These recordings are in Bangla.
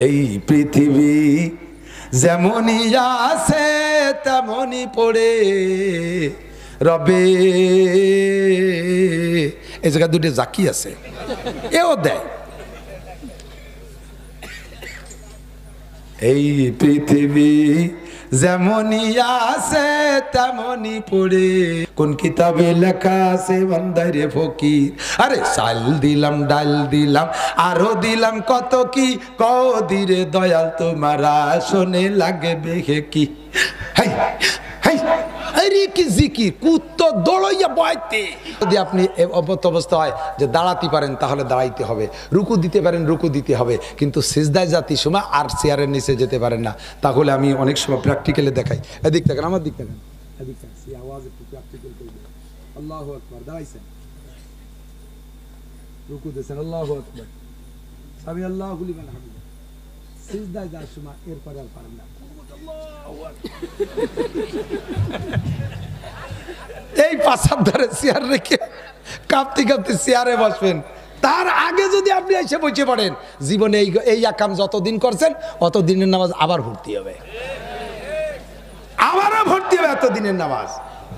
এই পৃথিবী যেমনই আছে তেমনই পড়ে রবে। এই জায়গা দুটো জাকি আছে, এও দেয়। এই পৃথিবী যেমনই আছে তেমনই পড়ে, কোন কিতাবে লেখা আছে বান্দারে ফকির। আরে চাল দিলাম ডাল দিলাম আরো দিলাম কত কি, কদিরে দয়াল তোমারা শোনে লাগবে হে কি। হাই হাই আরে কি জিকির, কুত্তো দৌড়াইয়া বয়তে। যদি আপনি অবস্থা হয় যে দাঁড়াতে পারেন তাহলে দাঁড়াইতে হবে, রুকু দিতে পারেন রুকু দিতে হবে, কিন্তু সিজদায় জাতি সময় আর চেয়ারের নিচে যেতে পারেন না। তাহলে আমি অনেক সময় প্র্যাকটিক্যালে দেখাই। এদিক থাকেন, আমার দিক থাকেন, এদিক থাকেন, সেই আওয়াজ একটু প্র্যাকটিক্যাল করবেন। আল্লাহু আকবার, দাঁড়াইছেন, রুকু দিয়েছেন, আল্লাহু আকবার, সামি আল্লাহু লিমান হামিদা। সিজদায় যাওয়ার সময় এরপরে আর পারেন না, এই পাশার ধারে চেয়ার রেখে কাঁপতে কাঁপতে চেয়ারে বসবেন। তার আগে যদি আপনি এসে বসে পড়েন, জীবনে এই আকাম যতদিন করছেন অতদিনের নামাজ আবার ভর্তি হবে, আবারও ভর্তি হবে এতদিনের নামাজ।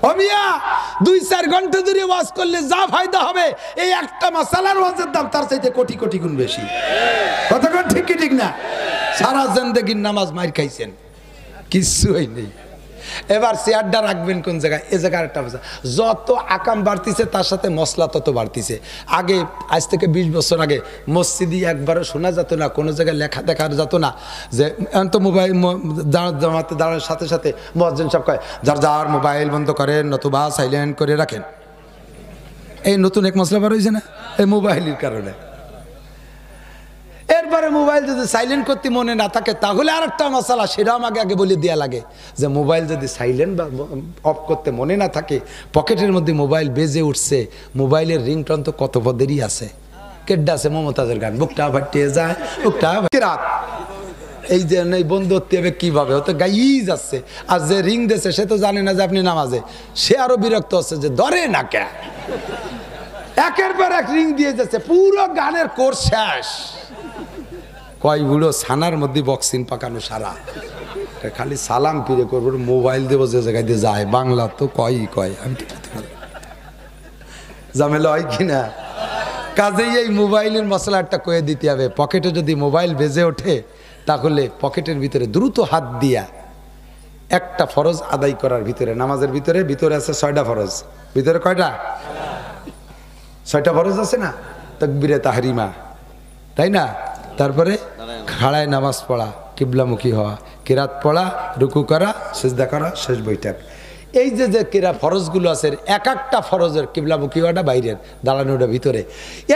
অমিয়া 2-4 ঘন্টা ধরে ওয়াজ করলে যা ফায়দা হবে, এই একটা মাসালার ওয়াজের দাম তার চাইতে কোটি কোটি গুণ বেশি। কতক্ষণ ঠিক কি ঠিক না? সারা জিন্দেগির নামাজ মাইর খাইছেন, কিচ্ছু হয়নি। এবার চেয়ারটা রাখবেন কোন জায়গায়? এ জায়গায় একটা যত আকাম বাড়তিছে তার সাথে মশলা তত বাড়তিছে। আগে আজ থেকে 20 বছর আগে মসজিদে একবারও শোনা যেত না, কোনো জায়গায় লেখা দেখা যেত না যে তো মোবাইল জামাতে দাঁড়ানোর সাথে সাথে মুয়াজ্জিন সাহেব কয় যার যার মোবাইল বন্ধ করেন নতুবা সাইলেন্ট করে রাখেন। এই নতুন এক মশলা বার হয়েছে না এই মোবাইলের কারণে। এরপরে মোবাইল যদি সাইলেন্ট করতে মনে না থাকে তাহলে আর একটা মশলা, সেটাও আমাকে আগে বলে দেওয়া লাগে যে মোবাইল যদি সাইলেন্ট বা অফ করতে মনে না থাকে, পকেটের মধ্যে মোবাইল বেজে উঠছে, মোবাইলের রিংটন তো কত পদেরই আছে। কেড্ডা আছে মমতাজের গান, বুকটা ফাটিয়ে যায় বুকটা রাত, এই যে বন্ধ হতে হবে কিভাবে, ও তো গাইই যাচ্ছে। আর যে রিং দিয়েছে সে তো জানে না যে আপনি নামাজে, সে আরো বিরক্ত হচ্ছে যে ধরে না কে, একের পর এক রিং দিয়ে যাচ্ছে, পুরো গানের কোর্স শেষ। কয় বুড়ো ছানার মধ্যে বক্সিন পাকানো সারা, খালি সালাম ফিরে করবো, মোবাইল দেবো যে জায়গায় দিয়ে যায়। বাংলা তো কয় আমি ঝামেলা হয় কিনা? কাজেই এই মোবাইলের মশলাটা কয়ে দিতে হবে। পকেটে যদি মোবাইল বেজে ওঠে তাহলে পকেটের ভিতরে দ্রুত হাত দিয়া একটা ফরজ আদায় করার ভিতরে, নামাজের ভিতরে আছে 6টা ফরজ। ভিতরে কয়টা? 6টা ফরজ আছে না? তাকবীরে তাহরিমা, তাই না? তারপরে খাড়ায় নামাজ পড়া, কিবলামুখী হওয়া, কিরাত পড়া, রুকু করা, সিজদা করা, শেষ বৈঠক। এই যে কিরা ফরজগুলো আছে, এক একটা ফরজের কিবলামুখী হওয়াটা বাইরের, দাঁড়ানোটা ভিতরে।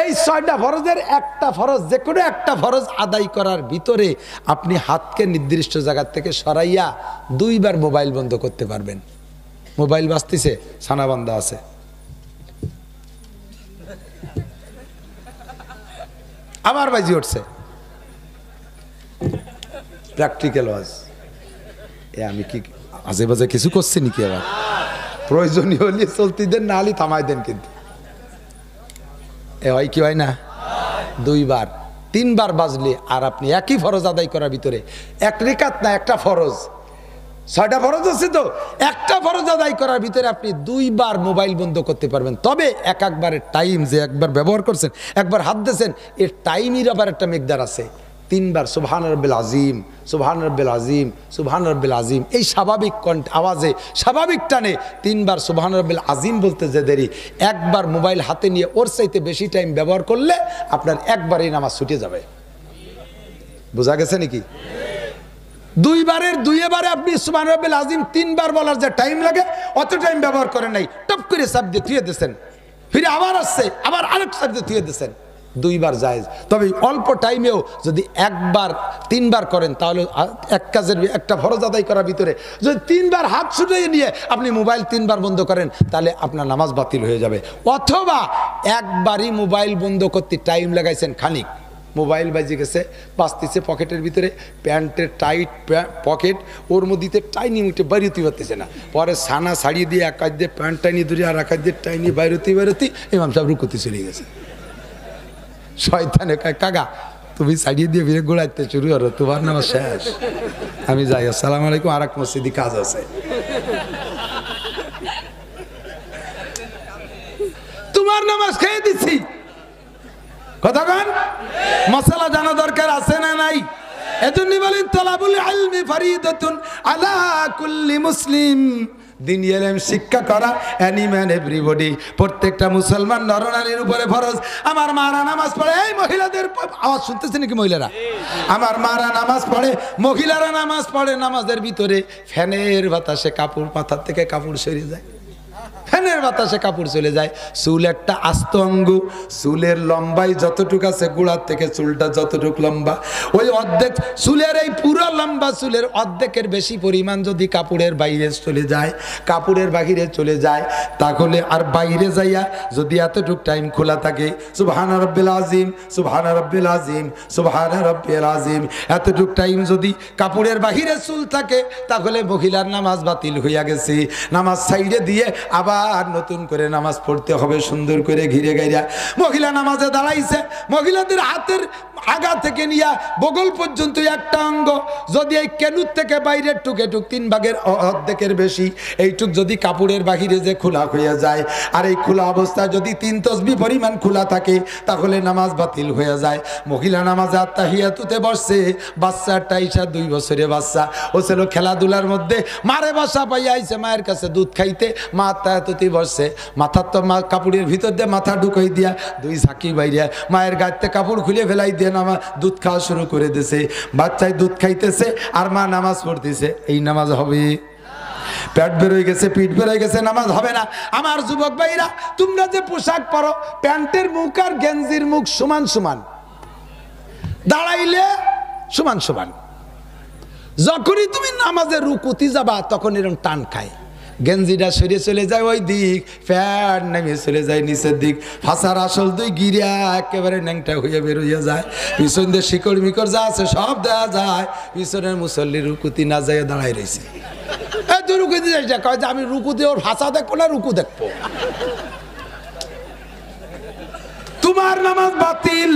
এই 6টা ফরজের একটা ফরজ, যে কোনো একটা ফরজ আদায় করার ভিতরে আপনি হাতকে নির্দিষ্ট জায়গা থেকে সরাইয়া 2 বার মোবাইল বন্ধ করতে পারবেন। মোবাইল বাজতেছে, ছানা বান্ধা আছে, আবার বাজি উঠছে, প্র্যাকটিক্যাল ওয়াজ। আমি কি আজে বাজে কিছু করছি নাকি? আবার প্রয়োজনীয় হলে চলতে দেন, না হলে থামাই দেন। কিন্তু এ হয় কি হয় না? 2 বার 3 বার বাজলে আর আপনি একই ফরজ আদায় করার ভিতরে, এক রিকাত না একটা ফরজ, 6টা ফরজ আছে তো, একটা ফরজ আদায় করার ভিতরে আপনি 2 বার মোবাইল বন্ধ করতে পারবেন। তবে একবারের টাইম, যে একবার ব্যবহার করছেন, একবার হাত দিয়েছেন, এর টাইমের আবার একটা মিকদার আছে। 3 বার সুবহান রাব্বিল আযীম, সুবহান রাব্বিল আযীম, সুবহান রাব্বিল আযীম, এই স্বাভাবিক আওয়াজে স্বাভাবিক টানে 3 বার সুবহান রাব্বিল আযীম বলতে যে দেরি, একবার মোবাইল হাতে নিয়ে ওর চাইতে বেশি টাইম ব্যবহার করলে আপনার একবারই নামাজ ছুটে যাবে। বোঝা গেছে নাকি? 2 বারের 2 বারে আপনি সুবহান রাব্বিল আযীম 3 বার বলার যে টাইম লাগে অত টাইম ব্যবহার করেন নাই, টপ করে চাপ দিয়ে থুয়ে দিয়েছেন, ফিরে আবার আসছে, আবার আরেক চাপ দিয়ে থুয়ে দিয়েছেন। 2 বার জায়েজ। তবে অল্প টাইমেও যদি 1 বার 3 বার করেন তাহলে এক কাজের, একটা ফরজ আদায় করার ভিতরে যদি 3 বার হাত ছুটিয়ে নিয়ে আপনি মোবাইল 3 বার বন্ধ করেন তাহলে আপনার নামাজ বাতিল হয়ে যাবে। অথবা একবারই মোবাইল বন্ধ করতে টাইম লাগাইছেন খানিক, মোবাইল বাজে গেছে, বাজতেছে পকেটের ভিতরে, প্যান্টের টাইট পকেট, ওর মধ্যে টাইনি মুটে বাইরতি পারতেছে না, পরে ছানা ছাড়িয়ে দিয়ে এক কাজ দিয়ে প্যান্ট টাইনি ধরে আর এক কাজ দিয়ে টাইনি বাইরতি ইমাম সাহেব রুকুতে চলে গেছে। শয়তানে কয় কাকা তুমি সাইডে দিয়ে ফিরে গোড়াইতে শুরু করো, তোমার নামাজ শেষ। আমি যাই, আসসালামু আলাইকুম, আর এক মসজিদে কাজ আছে। তোমার নামাজ খেয়ে দিচ্ছি, কথা কন। মশলা জানা দরকার আছে না নাই? এজন্য বলেন তালাবুল ইলমি ফরিদাতুন আলা কুল্লি মুসলিম। দিনী ইলম শিক্ষা করা এনিম্যান এভরিবডি, প্রত্যেকটা মুসলমান নরনারীর উপরে ফরজ। আমার মারা নামাজ পড়ে, এই মহিলাদের আওয়াজ শুনতেছে নাকি মহিলারা? আমার মারা নামাজ পড়ে, মহিলারা নামাজ পড়ে, নামাজের ভিতরে ফ্যানের বাতাসে কাপড়, মাথার থেকে কাপড় সরে যায়, ফ্যানের বাতাসে কাপড় চলে যায়। চুল একটা আস্ত অঙ্গ, চুলের লম্বাই যতটুকু আছে, গোড়ার থেকে চুলটা যতটুকু লম্বা, ওই অর্ধেক চুলের, এই পুরো লম্বা চুলের অর্ধেকের বেশি পরিমাণ যদি কাপড়ের বাইরে চলে যায়, কাপড়ের বাহিরে চলে যায়, তাহলে আর বাইরে যাইয়া যদি এতটুক টাইম খোলা থাকে, সুবহানা রাব্বিল আযীম, সুবহানা রাব্বিল আযীম, সুবহানা রাব্বিল আযীম, এতটুক টাইম যদি কাপড়ের বাহিরে চুল থাকে, তাহলে মহিলার নামাজ বাতিল হইয়া গেছে। নামাজ সাইডে দিয়ে আবার আর নতুন করে নামাজ পড়তে হবে, সুন্দর করে ঘিরে গাইরা। মহিলা নামাজে দাঁড়াইছে, মহিলাদের হাতের আগা থেকে নিয়ে বগল পর্যন্ত একটা অঙ্গ যদি এই কেনুর থেকে বাইরের টুক তিন ভাগের অর্ধেকের বেশি এইটুক যদি কাপড়ের বাহিরে যে খোলা হয়ে যায়, আর এই খোলা অবস্থায় যদি 3 তাসবিহ পরিমাণ খোলা থাকে, তাহলে নামাজ বাতিল হয়ে যায়। মহিলা নামাজে আত্তাহিয়াতুতে বসছে, বাচ্চাটা ইসা 2 বছরের বাচ্চা, ও ছিল খেলাধুলার মধ্যে, মারে বাসা পাইয়া আইছে মায়ের কাছে দুধ খাইতে, মা আত্তাহিয়াতুতে বসছে, মাথার তো মা কাপড়ের ভিতর দিয়ে মাথা ঢুকাই দিয়া 2 ঝাঁকি বাইরে মায়ের গায়ে কাপড় খুলে ফেলাই দিয়ে নামা দুধ খাওয়া শুরু করে দিয়েছে। বাচ্চায় দুধ খাইতেছে আর মা নামাজ পড়তেছে, এই নামাজ হবে? পেট বেরোয় গেছে, পিঠ বেরোয় গেছে, নামাজ হবে না। আমার যুবক ভাইরা, তোমরা যে পোশাক পরো, প্যান্টের মুখ আর গেঞ্জির মুখ সমান সমান, দাঁড়াইলে সমান সমান, যখনই তুমি নামাজের রুকুতে যাবা তখন এরকম টান খায়, গেঞ্জিটা সরিয়ে চলে যায় ওই দিক, প্যান্ট নেমে চলে যায় নিচের দিক, ফাঁসার আসল 2 গিরা একেবারে ন্যাংটা হয়ে বের হইয়া যায়, পিছন দিয়ে শিকড় মিকড় যা আছে সব দেওয়া যায়, পিছনের মুসল্লি রুকুতি না যায় দাঁড়াই রয়েছে। তুই রুকুতি যাইস, কয় যে আমি রুকুতি ওর ভাষা দেখবো না রুকু দেখবো, তোমার নামাজ বাতিল।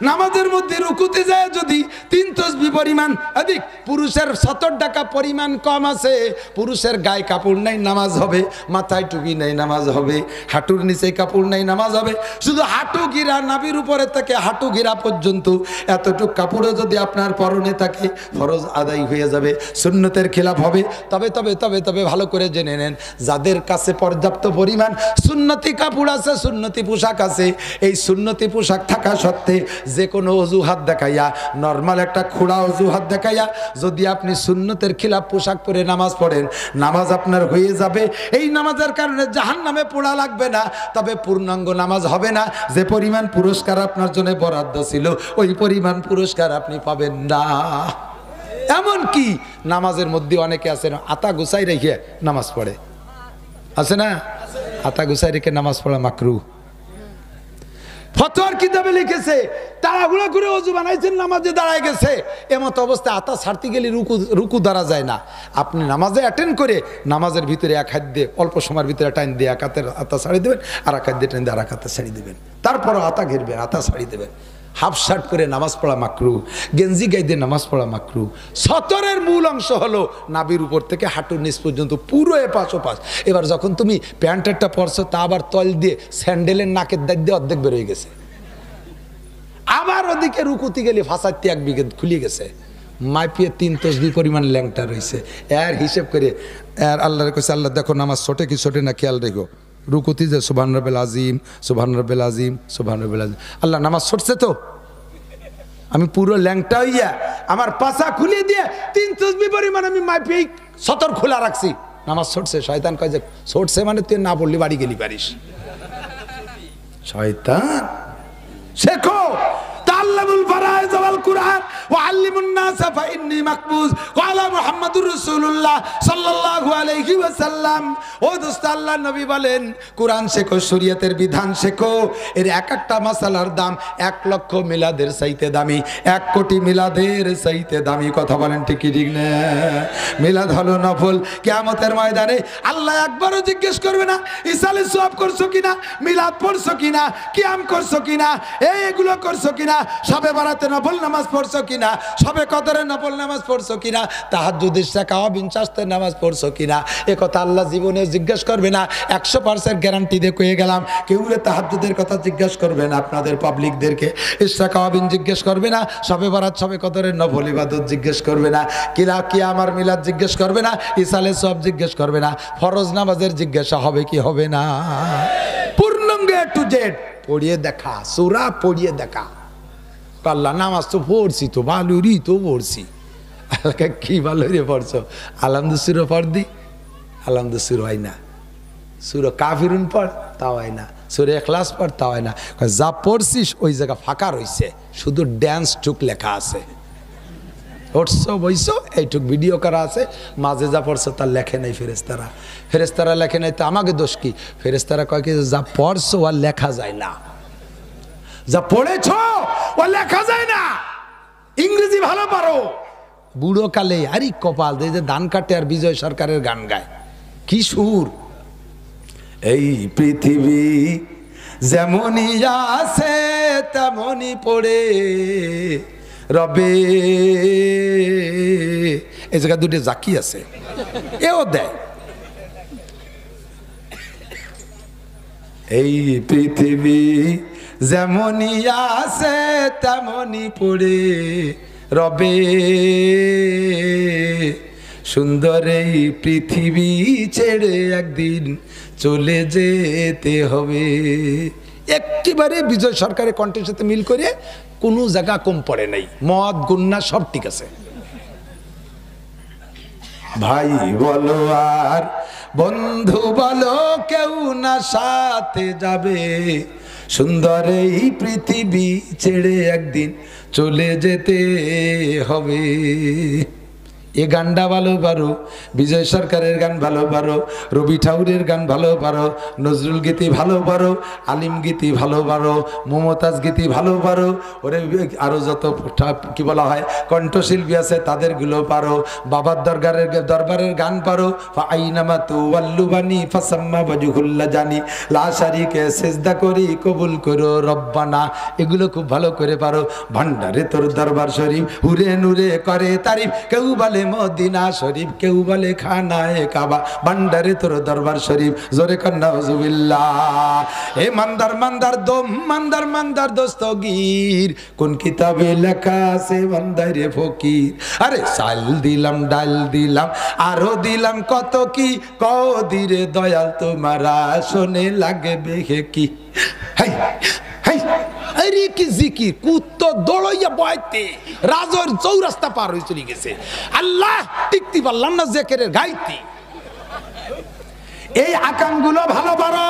নামাজের মধ্যে রুকুতে যায় যদি 3 তাসবিহ পরিমাণ অধিক, পুরুষের 70 টাকা পরিমাণ কম আছে, পুরুষের গায়ে কাপড় নাই নামাজ হবে, মাথায় টুপি নাই নামাজ হবে, হাঁটুর নিচে কাপড় নাই নামাজ হবে, শুধু হাঁটু গিরা, নাভির উপরে থেকে হাঁটু গিরা পর্যন্ত এতটুক কাপড়ও যদি আপনার পরনে থাকে, ফরজ আদায় হয়ে যাবে, সুন্নতের খেলাফ হবে। তবে তবে তবে তবে ভালো করে জেনে নেন, যাদের কাছে পর্যাপ্ত পরিমাণ সুন্নতি কাপড় আছে, সুন্নতি পোশাক আছে, এই সুন্নতি পোশাক থাকা সত্ত্বে যে কোনো অজুহাত দেখাইয়া, নর্মাল একটা খোড়া অজুহাত দেখাইয়া যদি আপনি সুন্নতের খিলাফ পোশাক পরে নামাজ পড়েন, নামাজ আপনার হয়ে যাবে। এই নামাজের কারণে জাহান্নামে পোড়া লাগবে না, তবে পূর্ণাঙ্গ নামাজ হবে না। যে পরিমাণ পুরস্কার আপনার জন্য বরাদ্দ ছিল, ওই পরিমাণ পুরস্কার আপনি পাবেন না। এমন কি নামাজের মধ্যে অনেকে আছে না, আতা গুছাই রেখে নামাজ পড়ে, আছে না? আতা গুছাই রেখে নামাজ পড়া মাকরুহ। ফতোয়ার কিতাবে লিখেছে, তাড়াহুড়া করে ওযু বানাইছেন, নামাজে দাঁড়ায় গেছে, এমত অবস্থায় আতা ছাড়তে গেলে রুকু দাঁড়া যায় না। আপনি নামাজে অ্যাটেন্ড করে নামাজের ভিতরে এক হাত দিয়ে অল্প সময়ের ভিতরে টাইম দিয়ে এক হাতের আতা ছাড়ি দেবেন, আর এক হাত দিয়ে টাইম দিয়ে আর এক হাতে ছাড়ি দেবেন, তারপরও আতা ঘিরবেন, আতা ছাড়ি দেবেন। হাফ শার্ট করে নামাজ পড়া মাকরুহ, গেঞ্জি গায়ে দিয়ে নামাজ পড়া মাকরুহ। সতরের মূল অংশ হলো নাভির উপর থেকে হাঁটুর নিচ পর্যন্ত পুরো এপাশ ওপাশ। এবার যখন তুমি প্যান্টেরটা পরছো, তা আবার তল দিয়ে স্যান্ডেলের নাকের দাগ দিয়ে অর্ধেক বেরোয় গেছে, আবার ওদিকে রুকুতি গেলে ফাঁসাতে 1 বিঘে খুলিয়ে গেছে, মাইপিয়ে 3 তাসবিহ পরিমাণ ল্যাংটা রয়েছে। এর হিসেব করে এর আল্লাহর কাছে, আল্লাহ দেখো নামাজ ছোটে কি ছোটে না, খেয়াল রেখো। রুকুতি যে সুবহান রাব্বিল আযীম, সুবহান রাব্বিল আযীম, সুবহান রাব্বিল আযীম, আল্লাহ নামাজ ছুটছে তো, আমি পুরো ল্যাংটা হইয়া আমার পাছা খুলে দিয়ে 3 তাসবিহ পরিমাণ আমি মাইপিয়ে সতর খোলা রাখছি, নামাজ ছুটছে। শয়তান কয় যে ছুটছে মানে তুই না পড়লি বাড়ি গেলি পারিস। শয়তান শেখো তাআল্লামুল ফারায়েজ ওয়াল কুরআন ওয়া আল্লিমুন নাস ফাইন্নী মাকবুজ ক্বালা মুহাম্মাদুর রাসূলুল্লাহ সাল্লাল্লাহু আলাইহি ওয়াসাল্লাম। ও দোস্ত, আল্লাহর নবী বলেন কুরআন শেখো, শরীয়তের বিধান শেখো। এর এক একটা মাসালার দাম 1 লক্ষ মিলাদের চাইতে দামি, 1 কোটি মিলাদের চাইতে দামি। কথা বলেন ঠিক কি ঠিক না? মিলাদ হলো নফল। কিয়ামতের ময়দানে আল্লাহ একবারও জিজ্ঞেস করবে না ইসালে সওয়াব করছো কিনা, মিলাদ পড়ছো কিনা, কিয়াম করছো কিনা, এগুলো করছো কিনা, শবে বরাতে নফল নামাজ পড়ছো কিনা, শবে কদরে নফল নামাজ পড়ছো কিনা, তাহাজ্জুদের সাকাওয়া বিনশাস্তের নামাজ পড়ছো কিনা। এ কথা আল্লাহ জীবনে জিজ্ঞেস করবে না। 100% গ্যারান্টি দিয়ে কয়ে গেলাম, কেউ তাহাজ্জুদের কথা জিজ্ঞেস করবে না, আপনাদের পাবলিকদেরকে ইসরাকাওয়া বিন জিজ্ঞেস করবে না, শবে বরাত শবে কদরের নফল ইবাদত জিজ্ঞেস করবে না, কিয়াম আর মিলাদ জিজ্ঞেস করবে না, ইসালে সওয়াব জিজ্ঞেস করবে না, ফরজ নামাজের জিজ্ঞাসা হবে কি হবে না? পূর্ণাঙ্গ এ টু জেড পড়িয়ে দেখা, সূরা পড়িয়ে দেখা। আল্লাহ নামাজ তো পড়ছি, তো ভালোরই তো পড়ছি। কি ভালোরে পড়ছো? আলহামদুলিল্লাহ পড় দি, আলহামদুলিল্লাহ হয় না। সূরা কাফিরুন পড়, তাও হয় না। সূরা ইখলাস পড়, তাও হয় না। যা পড়ছিস ওই জায়গা ফাঁকা রইছে, শুধু ড্যান্স টুক লেখা আছে। উঠছো বইছো এইটুক ভিডিও করা আছে, মাঝে যা পড়ছো তার লেখে নাই ফেরেশতারা। ফেরেশতারা লেখে নাই তো আমাকে দোষ কি? ফেরেশতারা কয় কি যা পড়ছো আর লেখা যায় না, যা পড়েছো ও লেখা যায় না। ইংরেজি ভালো পারো, বুড়ো কালে আরে কপাল দিয়ে যে ধান কাটে আর বিজয় সরকারের গান গায়, কি সুর! এই পৃথিবী যেমনই আছে তেমনই পড়ে রবে। এই জায়গা দুটো জাকি আছে, এও দেয়। এই পৃথিবী যেমনই আছে তেমনই পড়ে রবে, সুন্দর এই পৃথিবী ছেড়ে একদিন চলে যেতে হবে। একেবারে বিজয় সরকারের কণ্ঠের সাথে মিল করে, কোনো জায়গা কম পড়ে নাই, মদ গুন্না সব ঠিক আছে। ভাই বলো আর বন্ধু বলো, কেউ না সাথে যাবে, সুন্দর এই পৃথিবী ছেড়ে একদিন চলে যেতে হবে। এ গানটা ভালো পারো, বিজয় সরকারের গান ভালো পারো, রবি ঠাকুরের গান ভালো পারো, নজরুল গীতি ভালো পারো, আলিম গীতি ভালো পারো, মমতাজ গীতি ভালো পারো, ওরে আরো যত কি বলা হয় কণ্ঠশিল্পী আছে তাদের গুলো পারো, বাবার দরবারের গান পারো। আইনামা তু ওয়াল্লুবানি ফাসাম্মা ওয়াজহুল্লা জানি লা শারিকে সিজদা করি কবুল করো রব্বানা, এগুলো খুব ভালো করে পারো। ভান্ডারে তোর দরবার শরীফ, হুরে নুরে করে তারিফ, কেউ বলে মদিনা শরীফ, কেউ বলে খানায়ে কাবা, ভান্ডারে তোর দরবার শরীফ, জোরে কন্না হুজুবিল্লাহ। এ মান্দার মান্দার দম, মান্দার মান্দার দস্তগীর, কোন কিতাবে লেখা আছে বান্দারে ফকির। আরে চাল দিলাম ডাল দিলাম আরো দিলাম কত কি, কদিরে দয়াল তোমারা শোনে লাগবে হে কি। হাই হাই আরে কি জিকির, কুত্তো দৌড়াইয়া বয়তে রাজর চৌরাস্তা পার হয়ে চলে গেছে। আল্লাহ টিকতে পারলাম না জেকেরের গাইতে। এই আকামগুলো ভালো পারো,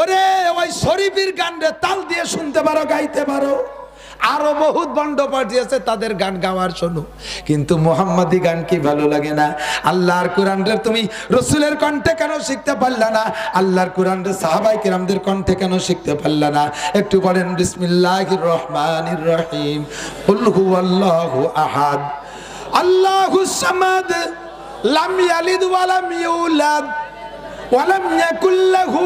ওরে ওই শরীফের গান রে তাল দিয়ে শুনতে পারো, গাইতে পারো। আরো বহুত বন্ড পার্টি আছে, তাদের গান গাওয়ার শোনো, কিন্তু মোহাম্মদী গান কি ভালো লাগে না? আল্লাহর কোরআনটা তুমি রসুলের কণ্ঠে কেন শিখতে পারলা না? আল্লাহর কোরআনটা সাহাবায়ে কেরামদের কণ্ঠে কেন শিখতে পারলা না? একটু বলেন বিসমিল্লাহির রহমানির রহিম। কুল হুয়াল্লাহু আহাদ আল্লাহুস সামাদ লাম ইয়ালিদ ওয়া লাম ইউলাদ ওয়ালাম ইয়াকুল লাহু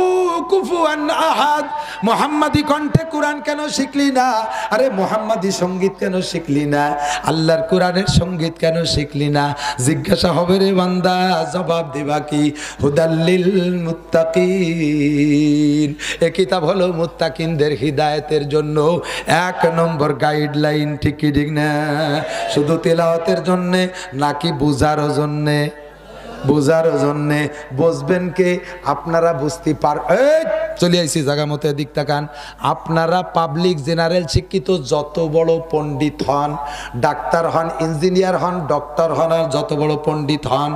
কুফুয়ান আহাদ। মুহাম্মাদি কণ্ঠে কোরআন কেন শিখলি না? আরে মুহাম্মাদি সঙ্গীত কেন শিখলি না? আল্লাহর কোরআনের সঙ্গীত কেন শিখলি না? জিজ্ঞাসা হবে রে বান্দা, জবাব দিবা কি? হুদাল্লিল মুত্তাকিন, এই কিতাব হলো মুত্তাকিনদের হিদায়াতের জন্য 1 নম্বর গাইডলাইন। ঠিক কি ঠিক না? শুধু তেলাওয়াতের জন্য নাকি বুঝার জন্য? বুঝার জন্য। বুঝবেন কে? আপনারা বুঝতে চলে আইসি জায়গা মতো দিক তাকান। আপনারা পাবলিক জেনারেল শিক্ষিত যত বড় পণ্ডিত হন, ডাক্তার হন, ইঞ্জিনিয়ার হন, ডক্টর হন, আর যত বড় পণ্ডিত হন,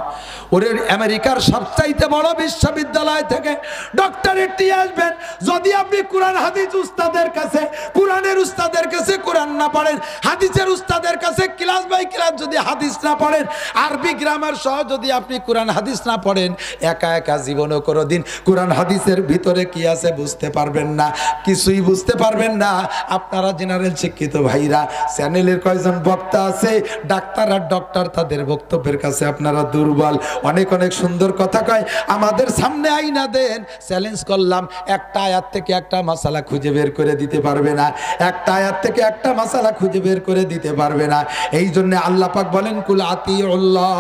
ওরে আমেরিকার সবচাইতে বড় বিশ্ববিদ্যালয় থেকে ডক্টরেট নিয়ে আসবেন, যদি আপনি কোরআন হাদিস উস্তাদের কাছে, কোরআনের উস্তাদের কাছে কোরআন না পড়েন, হাদিসের উস্তাদের কাছে ক্লাস বাই ক্লাস যদি হাদিস না পড়েন, আরবি গ্রামার সহ যদি আপনি কোরআন হাদিস না পড়েন, একা একা জীবনও কোনোদিন কোরআন হাদিসের ভিতরে কি আছে বুঝতে পারবেন না, কিছুই বুঝতে পারবেন না। আপনারা জেনারেল শিক্ষিত ভাইরা, চ্যানেলের কয়জন বক্তা আছে, ডাক্তার আর ডক্টর, তাদের বক্তব্যের কাছে আপনারা দুর্বল। অনেক অনেক সুন্দর কথা কয়, আমাদের সামনে আইনা দেন, চ্যালেঞ্জ করলাম, একটা আয়াত থেকে একটা মাসালা খুঁজে বের করে দিতে পারবে না, একটা আয়াত থেকে একটা মাসালা খুঁজে বের করে দিতে পারবে না। এই জন্য আল্লাহ পাক বলেন, কুল আতিউল্লাহ,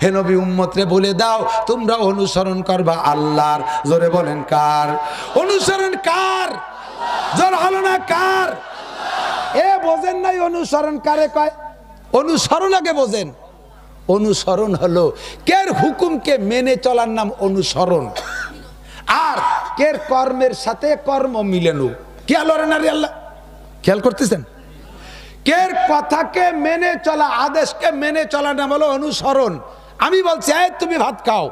হে নবী উম্মতরে বলে দাও তোমরা অনুসরণ করবা আল্লাহর। জোরে বলেন কার অনুসরণ? কার? জোর হলো না কার? এ বোঝেন নাই অনুসরণ কারে কয়? অনুসরণ আগে বোঝেন। অনুসরণ হলো কের হুকুমকে মেনে চলার নাম অনুসরণ, আর কের কর্মের সাথে কর্ম মিলানো। খেয়াল করেন আরে আল্লাহ, খেয়াল করতেছেন? কের কথাকে মেনে চলা, আদেশকে মেনে চলার নাম হলো অনুসরণ। আমি বলছি এই তুমি ভাত খাও,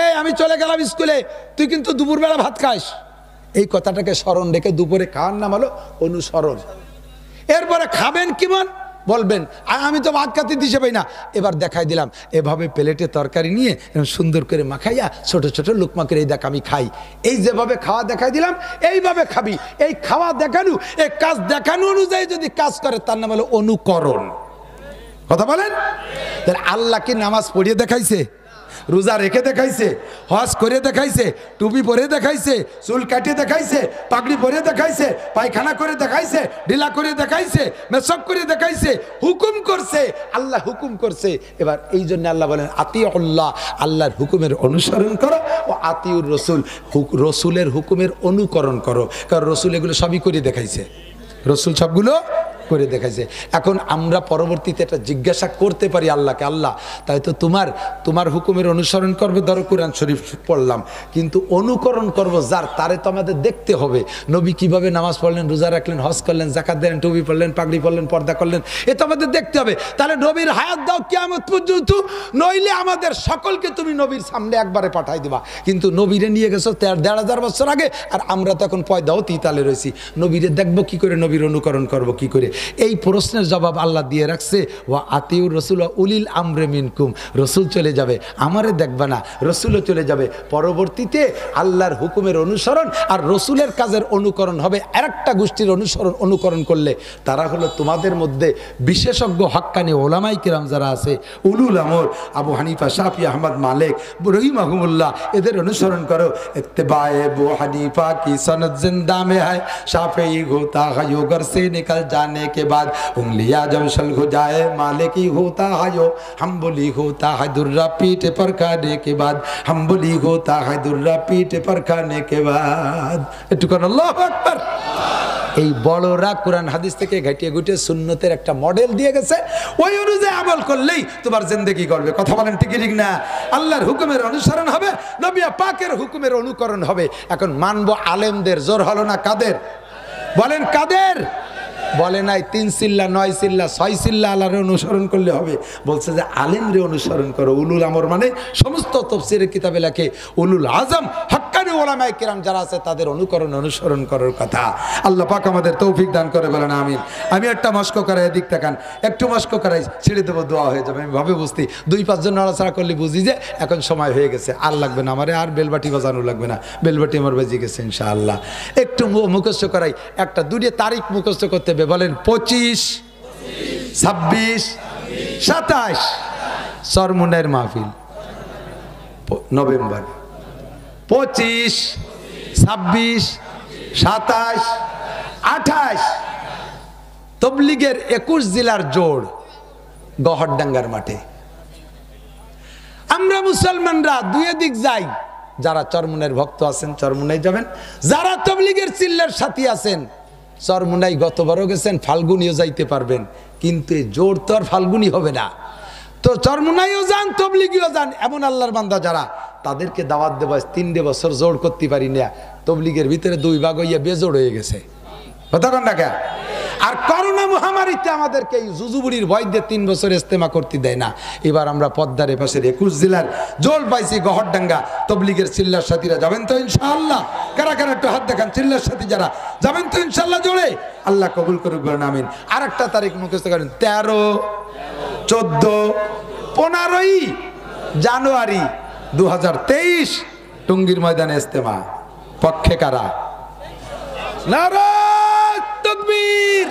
এই আমি চলে গেলাম স্কুলে, তুই কিন্তু দুপুরবেলা ভাত খাস, এই কথাটাকে স্মরণ রেখে দুপুরে খাওয়ার নাম হলো অনুসরণ। এরপরে খাবেন কেমন বলবেন, আমি তো ভাত খাতে দিশে পাই না, এবার দেখাই দিলাম, এভাবে প্লেটে তরকারি নিয়ে সুন্দর করে মাখাইয়া ছোট ছোট লুকমা করে এই দেখ আমি খাই, এই যেভাবে খাওয়া দেখাই দিলাম এইভাবে খাবি। এই খাওয়া দেখানো, এই কাজ দেখানো অনুযায়ী যদি কাজ করে তার নাম হলো অনুকরণ। কথা বলেন? তাহলে আল্লাহ কি নামাজ পড়িয়ে দেখাইছে, রোজা রেখে দেখাইছে, হজ করে দেখাইছে, টুপি পরে দেখাইছে, চুল কাটিয়ে দেখাইছে, পাগড়ি পরে দেখাইছে, পায়খানা করে দেখাইছে, ঢিলা করে দেখাইছে, মেসক করে দেখাইছে, হুকুম করছে, আল্লাহ হুকুম করছে। এবার এই জন্য আল্লাহ বলেন আতিউল্লাহ, আল্লাহর হুকুমের অনুসরণ করো, ও আতিউর রসুল, রসুলের হুকুমের অনুকরণ করো। কারণ রসুল এগুলো সবই করে দেখাইছে, রসুল সবগুলো করে দেখাইছে। এখন আমরা পরবর্তীতে এটা জিজ্ঞাসা করতে পারি আল্লাহকে, আল্লাহ তাই তো তোমার হুকুমের অনুসরণ করবো, ধরো কোরআন শরীফ পড়লাম, কিন্তু অনুকরণ করব যার, তারে তো আমাদের দেখতে হবে। নবী কিভাবে নামাজ পড়লেন, রোজা রাখলেন, হজ করলেন, জাকাত দিলেন, টুপি পড়লেন, পাগড়ি পড়লেন, পর্দা করলেন, এ তো আমাদের দেখতে হবে। তাহলে নবীর হায়াত দাও কিয়ামত পর্যন্ত, নইলে আমাদের সকলকে তুমি নবীর সামনে একবারে পাঠাই দিবা। কিন্তু নবীরে নিয়ে গেছো ১,৫০০ বছর আগে, আর আমরা তো এখন পয়দাও তিতালে রয়েছি, নবীরে দেখবো কি করে, নবীর অনুকরণ করব কি করে? এই প্রশ্নের জবাব আল্লাহ দিয়ে রাখছে, ওয়া আতিউর রসুল উলিল আমরে মিনকুম, রসুল চলে যাবে, আমারে দেখবা না, রসুলও চলে যাবে। পরবর্তীতে আল্লাহর হুকুমের অনুসরণ আর রসুলের কাজের অনুকরণ হবে। আরেকটা গোষ্ঠীর অনুকরণ করলে তারা হলো তোমাদের মধ্যে বিশেষজ্ঞ হক্কানি ওলামাই কিরাম যারা আছে, উলুল আমর, আবু হানিফা, শাফি, আহমদ, মালিক, রহিমাহুমুল্লাহ, এদের অনুসরণ করো। ইত্তেবায়ে আবু হানিফা কি সনদ জিন্দা মে হ্যায়, শাফিঈ হোতা है यो घर से निकल जाने के बाद, उंगलियां जब शल हो जाए मालिकी होता है यो, हम्बुली होता है दुर्रा पीठ पर खाने के बाद, हम्बुली होता है दुर्रा पीठ पर खाने के बाद। একটু কোন আল্লাহু আকবার। এই বড়রা কোরআন হাদিস থেকে ঘাটিয়ে ঘুটিয়ে সুন্নতের একটা মডেল দিয়ে গেছে, ওই অনুযায়ী আমল করলেই তোমার জিন্দেগি করবে। কথা বলেন ঠিক ঠিক না? আল্লাহর হুকুমের অনুসরণ হবে, নবী পাকের হুকুমের অনুকরণ হবে। এখন মানবো আলেমদের, জোর হলো না কাদের? বলেন কাদের? বলে নাই 3 চিল্লা 9 চিল্লা 6 চিল্লা আল্লাহর অনুসরণ করলে হবে, বলছে যে আলেমরে অনুসরণ করো। উলুল আমর মানে সমস্ত তাফসীরের কিতাবে লেখে উলুল আজম হক্কানি ওলামায়ে কেরাম যারা আছে তাদের অনুসরণ করার কথা। আল্লাহ পাক আমাদের তৌফিক দান করে, বলেন আমিন। আমি একটা মস্ক করাই, এদিক তাকান, একটু মস্ক করাই, ছেড়ে দেবো, দোয়া হয়ে যাবে। আমি ভাবে বুঝতে 2-5 জন নড়াচড়া করলে বুঝি যে এখন সময় হয়ে গেছে, আর লাগবে না আমারে, আর বেলবাটি বাজানো লাগবে না, বেলবাটি আমার বেজে গেছে ইনশাআল্লাহ। একটু মুখস্থ করাই, একটা 2টা তারিখ মুখস্থ করতে হবে। বলেন 25, 26, 27 সরমুনের মাহফিল নভেম্বর, 25, 26, 27, 28 তবলিগের 21 জেলার জোড় গহরডাঙ্গার মাঠে। আমরা মুসলমানরা দুই দিক যাই, যারা চরমুনের ভক্ত আছেন চরমুনাই যাবেন, যারা তবলিগের চিল্লার সাথী আছেন চরমুনাই গতবারও গেছেন, ফাল্গুনিও যাইতে পারবেন, কিন্তু এই জোর তো আর ফাল্গুনি হবে না। তো চরমুনাইও যান, তবলিগিও যান, এমন আল্লাহর বান্দা যারা, তাদেরকে দাওয়াত দেওয়া 3 বছর জোর করতে পারি না, তবলিগের ভিতরে 2 ভাগ হইয়া বেজোড় হয়ে গেছে। কথা কন না কে? আর করোনা মহামারীতে আমাদেরকে এই জুজুবুড়ির ভয় দিয়ে 3 বছর ইস্তেমা করতে দেয় না। এবার আমরা পদ্মার এপাশের 21 জেলার জোল পাইছি গহরডাঙ্গা তবলিগের চিল্লার সাথীরা যাবেন তো ইনশাআল্লাহ? কারা কারা একটু হাত দেখান, চিল্লার সাথী যারা যাবেন তো ইনশাআল্লাহ জোরে? আল্লাহ কবুল করুক বলেন আমিন। আর একটা তারিখ মুখস্থ করেন, 13, 14, 15ই জানুয়ারি 2023 টঙ্গীর ময়দানে ইস্তেমা। পক্ষে কারা? নারে তাকবীর।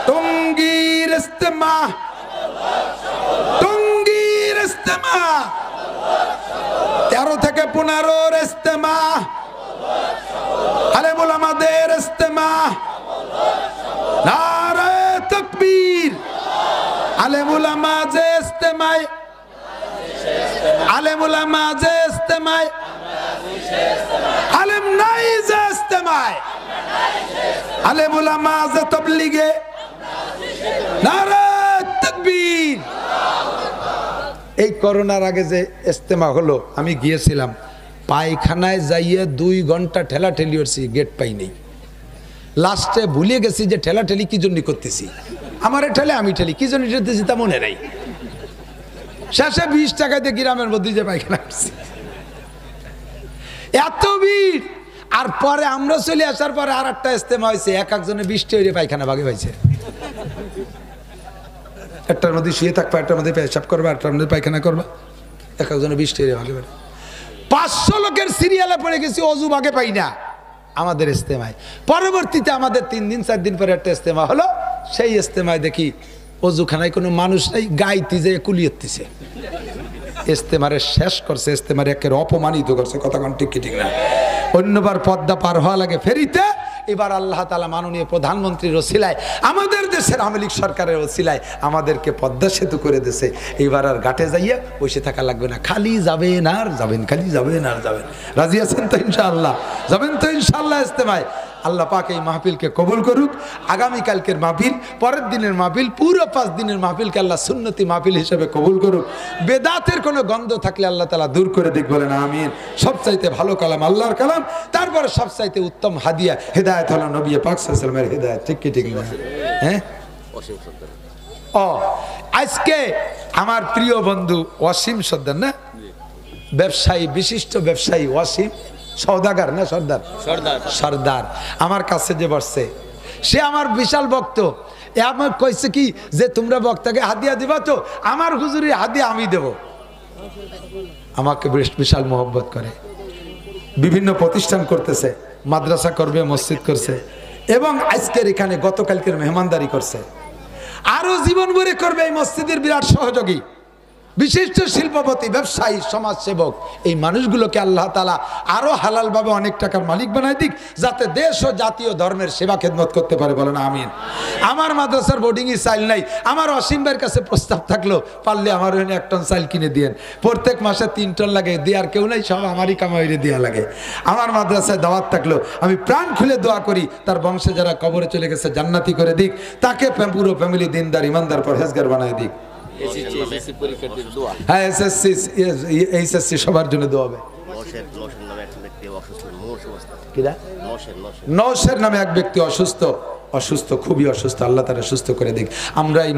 টঙ্গীর ইস্তেমা, টঙ্গীর ইস্তেমা 13 থেকে 15 ইস্তেমা, আলেম ওলামাদের ইস্তেমা। নারে তাকবীর। আলেম ওলামা যে ইস্তেমায়, আলেম ওলামা যে ইস্তেমায়, আলেম নাই যে ইস্তেমায়, আলেম ওলামা যে তাবলীগে। নারে তাকবীর। এই করোনার আগে যে ইস্তেমা হলো, আমি গিয়েছিলাম, পায়খানায় যাইয়ে 2 ঘন্টা ঠেলাঠেলি করছি, গেট পাই নেই। লাস্টে ভুলে গেছি যে ঠেলাঠেলি কি জন্য করতেছি, আমারে ঠেলে আমি ঠেলি, কি জন্য ঠেলতেছি তা মনে নাই। শেষে 20 টাকা দিয়ে গ্রামের মধ্যে যে পায়খানা করছি, এত ভিড়। আর পরে আমরা চলে আসার পরে আর একটা ইস্তেমা হয়েছে, এক একজনে 20 টাকা পায়খানা ভাগে পাইছে। একটার মধ্যে শুয়ে থাকবা, একটার মধ্যে পেশাব করবা, একটার মধ্যে পায়খানা করবা, এক একজনে 20 টাকা ভাগে পাই। 500 লোকের সিরিয়ালে পড়ে গেছি, অজু ভাগে পাই না আমাদের ইস্তেমায়। পরবর্তীতে আমাদের 3 দিন 4 দিন পরে একটা ইস্তেমা হলো, সেই ইস্তেমায় দেখি অজুখানায় কোনো মানুষ নাই, গাইতে যে কুলিয়েছে। ইস্তেমারে শেষ করছে, ইস্তেমারে একের অপমানিত করছে, কথা কোন ঠিক ঠিক না। অন্যবার পদ্মা পার হওয়া লাগে ফেরিতে, এবার আল্লাহ তাআলা মাননীয় প্রধানমন্ত্রীর ওসিলায়, আমাদের দেশের আওয়ামী লীগ সরকারের ওসিলায় আমাদেরকে পদ্মা সেতু করে দিয়েছে। এইবার আর ঘাটে যাইয়া বসে থাকা লাগবে না, খালি যাবেন আর যাবেন, খালি যাবেন আর যাবেন। রাজি আছেন তো ইনশাআল্লাহ? যাবেন তো ইনশাআল্লাহ ইস্তেমায়? আল্লাহ পাক এই মাহফিলকে কবুল করুক। আগামীকালকের মাহফিল, পরের দিনের মাহফিল, পুরো 5 দিনের মাহফিলকে আল্লাহ সুন্নতি মাহফিল হিসেবে কবুল করুক। বেদাতের কোনো গন্ধ থাকলে আল্লাহ তাআলা দূর করে দিক, বলেন আমিন। সবচাইতে ভালো কালাম আল্লাহর কালাম, তারপরে সবচাইতে উত্তম হাদিয়া হেদায়েত হলো নবী পাক সাল্লাল্লাহু আলাইহি ওয়াসাল্লামের হেদায়েত। ঠিক কি ঠিক না? হ্যাঁ। আজকে আমার প্রিয় বন্ধু ওয়াসিম সর্দার, না ব্যবসায়ী, বিশিষ্ট ব্যবসায়ী ওয়াসিম সওদাগর, না সর্দার, সর্দার আমার কাছে যে বসছে, সে আমার বিশাল ভক্ত। আমার কইছে কি যে তোমরা বক্তাকে হাদিয়া দিবা, তো আমার হুজুরের হাদিয়া আমি দেব। আমাকে বিশাল মোহব্বত করে, বিভিন্ন প্রতিষ্ঠান করতেছে, মাদ্রাসা করবে, মসজিদ করছে, এবং আজকের এখানে গতকালকের মেহমানদারি করছে, আরো জীবন ভরে করবে। এই মসজিদের বিরাট সহযোগী, বিশিষ্ট শিল্পপতি, ব্যবসায়ী, সমাজসেবক। এই মানুষগুলোকে আল্লাহ তাআলা আরো হালালভাবে অনেক টাকার মালিক বানায় দিক, যাতে দেশ ও জাতীয় ধর্মের সেবা খেদমত করতে পারে, বলেন আমিন। আমার মাদ্রাসার বোর্ডিংয়ে চাইল নাই, আমার অসীম ভাইয়ের কাছে প্রস্তাব থাকলো, পারলে আমার ওখানে 1 টন চাইল কিনে দিয়েন। প্রত্যেক মাসে 3 টন লাগে, দেওয়ার কেউ নাই, সব আমারই কামাইরে দেওয়া লাগে। আমার মাদ্রাসায় দাওয়াত থাকলো, আমি প্রাণ খুলে দোয়া করি তার বংশে যারা কবরে চলে গেছে জান্নাতি করে দিক, তাকে পুরো ফ্যামিলি দিনদার ইমানদার পরহেজগার বানায় দিক। হ্যাঁ, এসএসসি সবার জন্য দোয়া হবে। নওশের নামে এক ব্যক্তি অসুস্থ, খুবই অসুস্থ, আল্লাহ তাআলা সুস্থ করে দিক। আমরা এই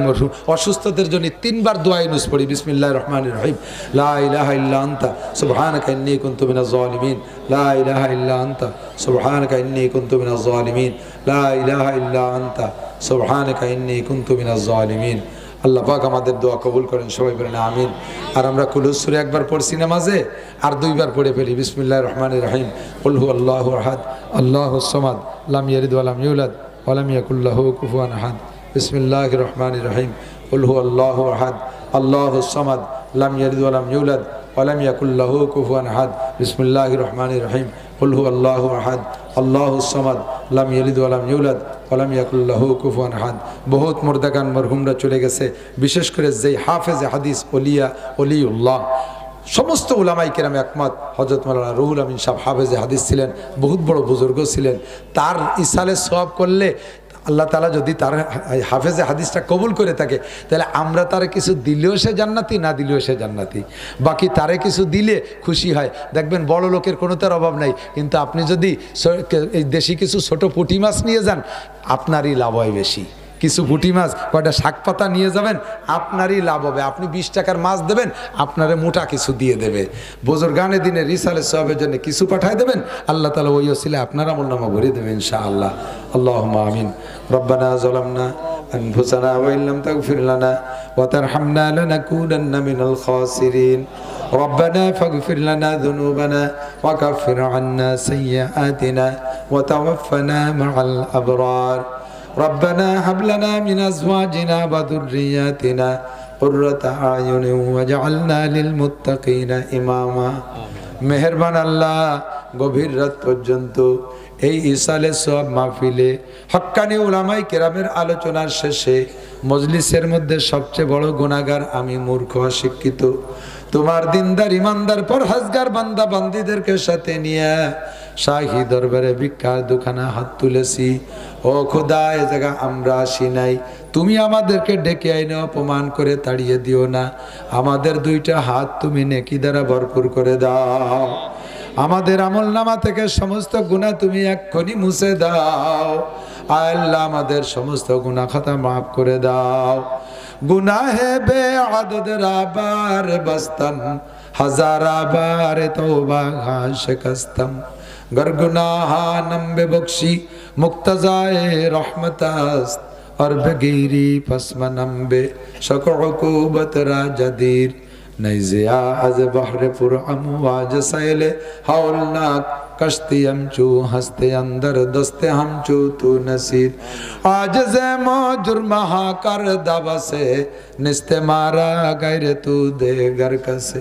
অসুস্থদের জন্য 3 বার দোয়া ইউনুস পড়ি, বিসমিল্লাহির রহমানির রহিম। লা ইলাহা ইল্লা আনতা সুবহানাকা ইন্নী কুনতু মিনাজ জালিমিন। লা ইলাহা ইল্লা আনতা সুবহানাকা ইন্নী কুনতু মিনাজ জালিমিন। লা ইলাহা ইল্লা আনতা সুবহানাকা ইন্নী কুনতু মিনাজ জালিমিন। আল্লাহ পাক আমাদের দোয়া কবুল করেন, সবাই বলেন আমিন। আর আমরা কুলুস সূরা একবার পড়ছি নামাজে, আর 2 বার পড়ে ফেলি, বিসমিল্লাহির রহমানির রহিম। কুল হুয়াল্লাহু আহাদ আল্লাহুস সামাদ লাম ইয়ালিদ ওয়া লাম ইউলাদ ওয়া লাম ইয়াকুল লাহু কুফুয়ান আহাদ। বিসমিল্লাহির রহমানির রহিম। কুল হুয়াল্লাহু আহাদ আল্লাহুস সামাদ লাম ইয়ালিদ ওয়া লাম ইউলাদ ওয়া লাম ইয়াকুল লাহু কুফুয়ান আহাদ। বিসমিল্লাহির রহমানির রহিম। কুল হুয়াল্লাহু আহাদ আল্লাহুস সামাদ লাম ইয়ালিদ ওয়া লাম ইউলাদ ওয়া লাম ইয়াকুল লাহু কুফুয়ান আহাদ। বহুত মুর্দাগান মরহুমরা চলে গেছে, বিশেষ করে যেই হাফেজে হাদিস ওলিউল্লাহ, সমস্ত উলামায়ে কেরাম একমত, হযরত মাওলানা রুহুল আমিন সাহেব হাফেজে হাদিস ছিলেন, বহুত বড় বুজুর্গ ছিলেন। তার ইসালে সওয়াব করলে আল্লাহ তাআলা যদি তার হাফেজে হাদিসটা কবুল করে থাকে, তাহলে আমরা তারে কিছু দিলেও সে জান্নাতি, না দিলেও সে জান্নাতি। বাকি তারে কিছু দিলে খুশি হয়। দেখবেন বড় লোকের কোনো তার অভাব নাই, কিন্তু আপনি যদি এই দেশি কিছু ছোট পুঁটি মাছ নিয়ে যান, আপনারই লাভ হয় বেশি। কিছু পুঁটি মাছ, কয়টা শাক পাতা নিয়ে যাবেন, আপনারই লাভ হবে। আপনি 20 টাকার মাছ দেবেন, আপনারে মোটা কিছু দিয়ে দেবে। বুজুর্গানে দিনে রিসালে সওয়াবের জন্য কিছু পাঠায় দেবেন, আল্লাহ তাআলা ওই ওসিলা আপনার আমলনামা ভরে দেবেন ইনশাআল্লাহ। আল্লাহুম্মা আমিন। রব্বানা যালামনা আনফুসানা ওয়া ইল্লাম তাগফির লানা ওয়া তারহামনা লানাকুনান্না মিনাল খাসিরিন। ربنا فاغفر لنا ذنوبنا وكفر عنا سيئاتنا وتوفنا مع الأبرار. ربنا هب لنا من أزواجنا وذرياتنا قرة أعين واجعلنا للمتقين إماما. মেহেরবান আল্লাহ, গভীর রাত পর্যন্ত এই ইসালে সওয়াব মাহফিলে হক্কানি উলামায়ে কেরামের আলোচনার শেষে মজলিসের মধ্যে সবচেয়ে বড় গুনাহগার আমি, মূর্খ অশিক্ষিত, তোমার দিনদার ইমানদার পরহেজগার বান্দা বান্দীদেরকে সাথে নিয়ে শাহী দরবারে ভিক্ষার দোকানে হাত তুলেছি। ও খোদা, এ জায়গা আমরা আসি নাই, তুমি আমাদেরকে ডেকে আইনে অপমান করে তাড়িয়ে দিও না। আমাদের দুইটা হাত তুমি নেকি দ্বারা ভরপুর করে দাও। আমাদের আমলনামা থেকে সমস্ত গুনাহ তুমি এক্ষুনি মুছে দাও। আল্লাহ, আমাদের সমস্ত গুনাহ খাতা মাফ করে দাও। গুনাহে বেআদদ রাবার বস্তম, হাজারা বার তওবা শিকস্তম। गर गुनाहानम बेबख्शी मुक्तजाए रहमतास्त, और बगीरी पसमनम बे शकूबत राजदीर। नैज़िया अज बहरे पुर अमवाज सैले हौलनाक, कश्ती हम चू हंसते अंदर दस्ते हम चू तू नसीर। आज ज़ेमो जुर्महा कर दावा से निस्ते मारा गैर तू दे गर कसे।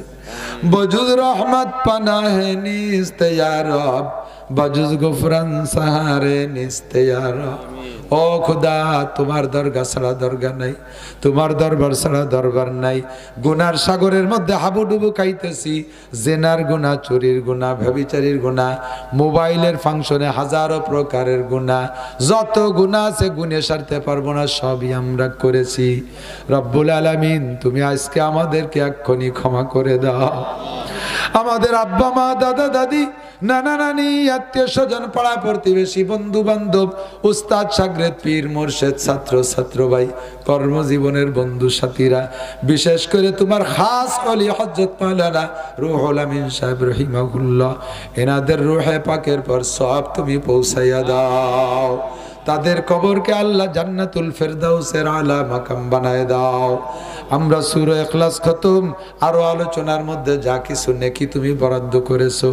बजुज रहमत पनाह निस्ते या रब, बजुज गुफरन सहारे निस्ते या रब। ও খুদা, তোমার দরগা ছাড়া দরগা নাই, তোমার দরবার ছাড়া দরবার নাই। গুনার সাগরের মধ্যে হাবুডুবু খাইতেছি। জেনার গুনাহ, চুরির গুনাহ, ব্যভিচারীর গুনাহ, মোবাইলের ফাংশনে হাজারো প্রকারের গুনাহ, যত গুনাহ আছে গুনে সারতে পারবো না, সবই আমরা করেছি। রব্বুল আলামিন, তুমি আজকে আমাদেরকে এক্ষুনি ক্ষমা করে দাও। আমাদের আব্বা মা, দাদা দাদি, নানা নানি, আত্মীয় স্বজন, পাড়া প্রতিবেশী, বন্ধু বান্ধব, উস্তাদ শাগরেদ, পীর মুর্শেদ, ছাত্র ছাত্র ভাই, কর্মজীবনের বন্ধু সাথীরা, বিশেষ করে তোমার খাস ওলি হযরত মাওলানা রুহুল আমিন সাহেব রহিমাহুল্লাহ, এনাদের রূহে পাকের পর সওয়াব তুমি পৌঁছাইয়া দাও। তাদের কবরকে আল্লাহ জান্নাতুল ফেরদাউসের আলা মাকাম বানায় দাও। আমরা সূরা ইখলাস খতম আরো আলোচনার মধ্যে যা কিছু নেকি তুমি বরাদ্দ করেছো,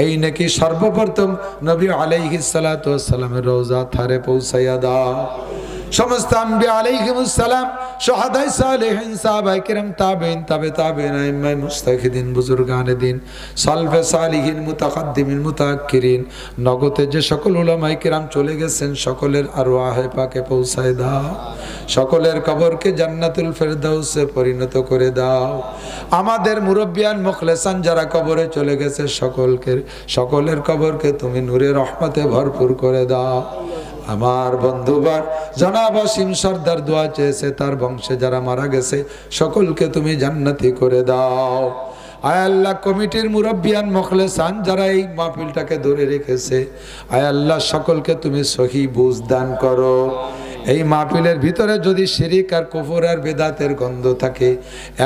এই নেকি সর্বপ্রথম নবী আলাইহিস সালাতু ওয়াস সালামের রওজা থারে পৌঁছাইয়া দাও। সমস্ত আম্বিয়া আলাইহিমুস সালাম, শুহাদায়ে সালেহিন, সাহাবায়ে কিরাম, তাবেঈন, তাবে তাবেঈন, আইম্মায়ে মুস্তাহিদিন, বুজুর্গানে দিন, সালফে সালিহিন, মুতাকাদ্দিমিন, মুতাআক্কিরিন, নগতে যে সকল উলামায়ে কিরাম চলে গেছেন, সকলের আরওয়াহে পাকে পৌঁছায় দাও। সকলের কবরকে জান্নাতুল ফেরদাউসে পরিণত করে দাও। আমাদের মুরব্বিয়ান মুখলেসান যারা কবরে চলে গেছে, সকলের কবরকে তুমি নূরে রহমতে ভরপুর করে দাও। আমার বন্ধুবার জনাব আসিম সর্দার দোয়া চেয়েছে, তার বংশে যারা মারা গেছে সকলকে তুমি জান্নাতি করে দাও। আয় আল্লাহ, কমিটির মুরব্বিয়ান মুখলেসান যারা এই মাহফিলটাকে ধরে রেখেছে, আয় আল্লাহ, সকলকে তুমি সহি বুঝ দান করো। এই মাহফিলের ভিতরে যদি শিরিক আর কুফর আর বেদাতের গন্ধ থাকে,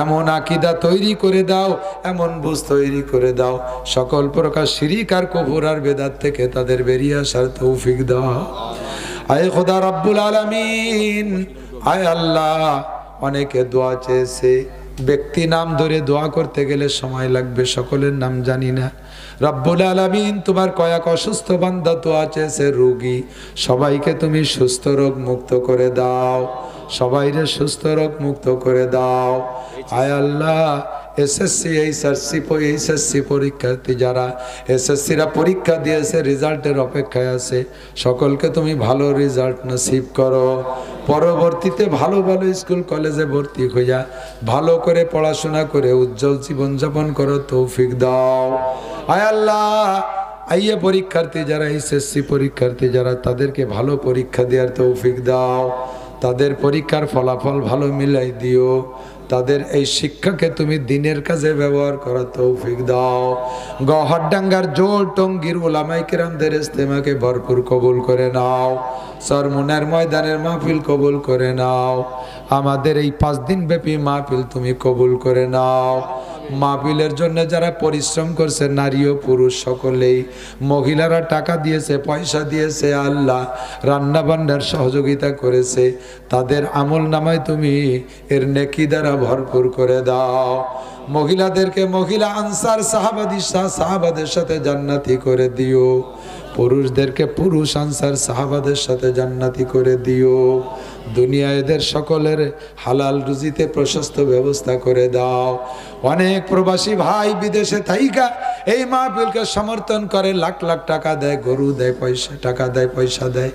এমন আকীদা তৈরি করে দাও, এমন বুঝ তৈরি করে দাও, সকল প্রকার শিরিক আর কুফর আর বেদাত থেকে তাদের বেরিয়ে আসার তৌফিক দাও। আয় খোদা রব্বুল আলামিন, আয় আল্লাহ, অনেকে দোয়া চেয়েছে, ব্যক্তি নাম ধরে দোয়া করতে গেলে সময় লাগবে, সকলের নাম জানি না। রব্বুল আলামিন, তোমার কয়েক অসুস্থ বান্দা দোয়া চেয়েছে, রোগী, সবাইকে তুমি সুস্থ রোগ মুক্ত করে দাও, সবাইরে সুস্থ রোগ মুক্ত করে দাও। আয় আল্লাহ, এসএসসি পরীক্ষার্থী যারা এসএসসিরা পরীক্ষা দিয়েছে, রেজাল্টের অপেক্ষায় আছে, সকলকে তুমি ভালো রেজাল্ট নসিব করো। পরবর্তীতে ভালো ভালো স্কুল কলেজে ভর্তি হইয়া ভালো করে পড়াশোনা করে উজ্জ্বল জীবনযাপন করো, তৌফিক দাও। আয় আল্লাহ, আইয়ে পরীক্ষার্থী যারা এসএসসি পরীক্ষার্থী যারা তাদেরকে ভালো পরীক্ষা দেওয়ার তৌফিক দাও, তাদের পরীক্ষার ফলাফল ভালো মিলাই দিও, তাদের এই শিক্ষাকে তুমি দিনের কাজে ব্যবহার করার তৌফিক দাও। গহরডাঙ্গার জোর টঙ্গীর ওলামায়ে কেরামদের ইজতেমাকে ভরপুর কবুল করে নাও, সরমুনার ময়দানের মাহফিল কবুল করে নাও, আমাদের এই 5 দিন ব্যাপী মাহফিল তুমি কবুল করে নাও। মাহফিলের জন্য যারা পরিশ্রম করছে নারী ও পুরুষ সকলেই, মহিলারা টাকা দিয়েছে, পয়সা দিয়েছে, আল্লাহ রান্না বান্নার সহযোগিতা করেছে, তাদের আমল নামায় তুমি এর নেকি দ্বারা ভরপুর করে দাও। মহিলাদেরকে মহিলা আনসার সাহাবাদের সাথে জান্নাতি করে দিও, পুরুষদেরকে পুরুষ আনসার সাহাবাদের সাথে জান্নাতি করে দিও। দুনিয়া এদের সকলের হালাল রুজিতে প্রশস্ত ব্যবস্থা করে দাও। অনেক প্রবাসী ভাই বিদেশে থাইকা এই মাহফিলকে সমর্থন করে, লাখ লাখ টাকা দেয়, গরু দেয়, টাকা দেয়, পয়সা দেয়।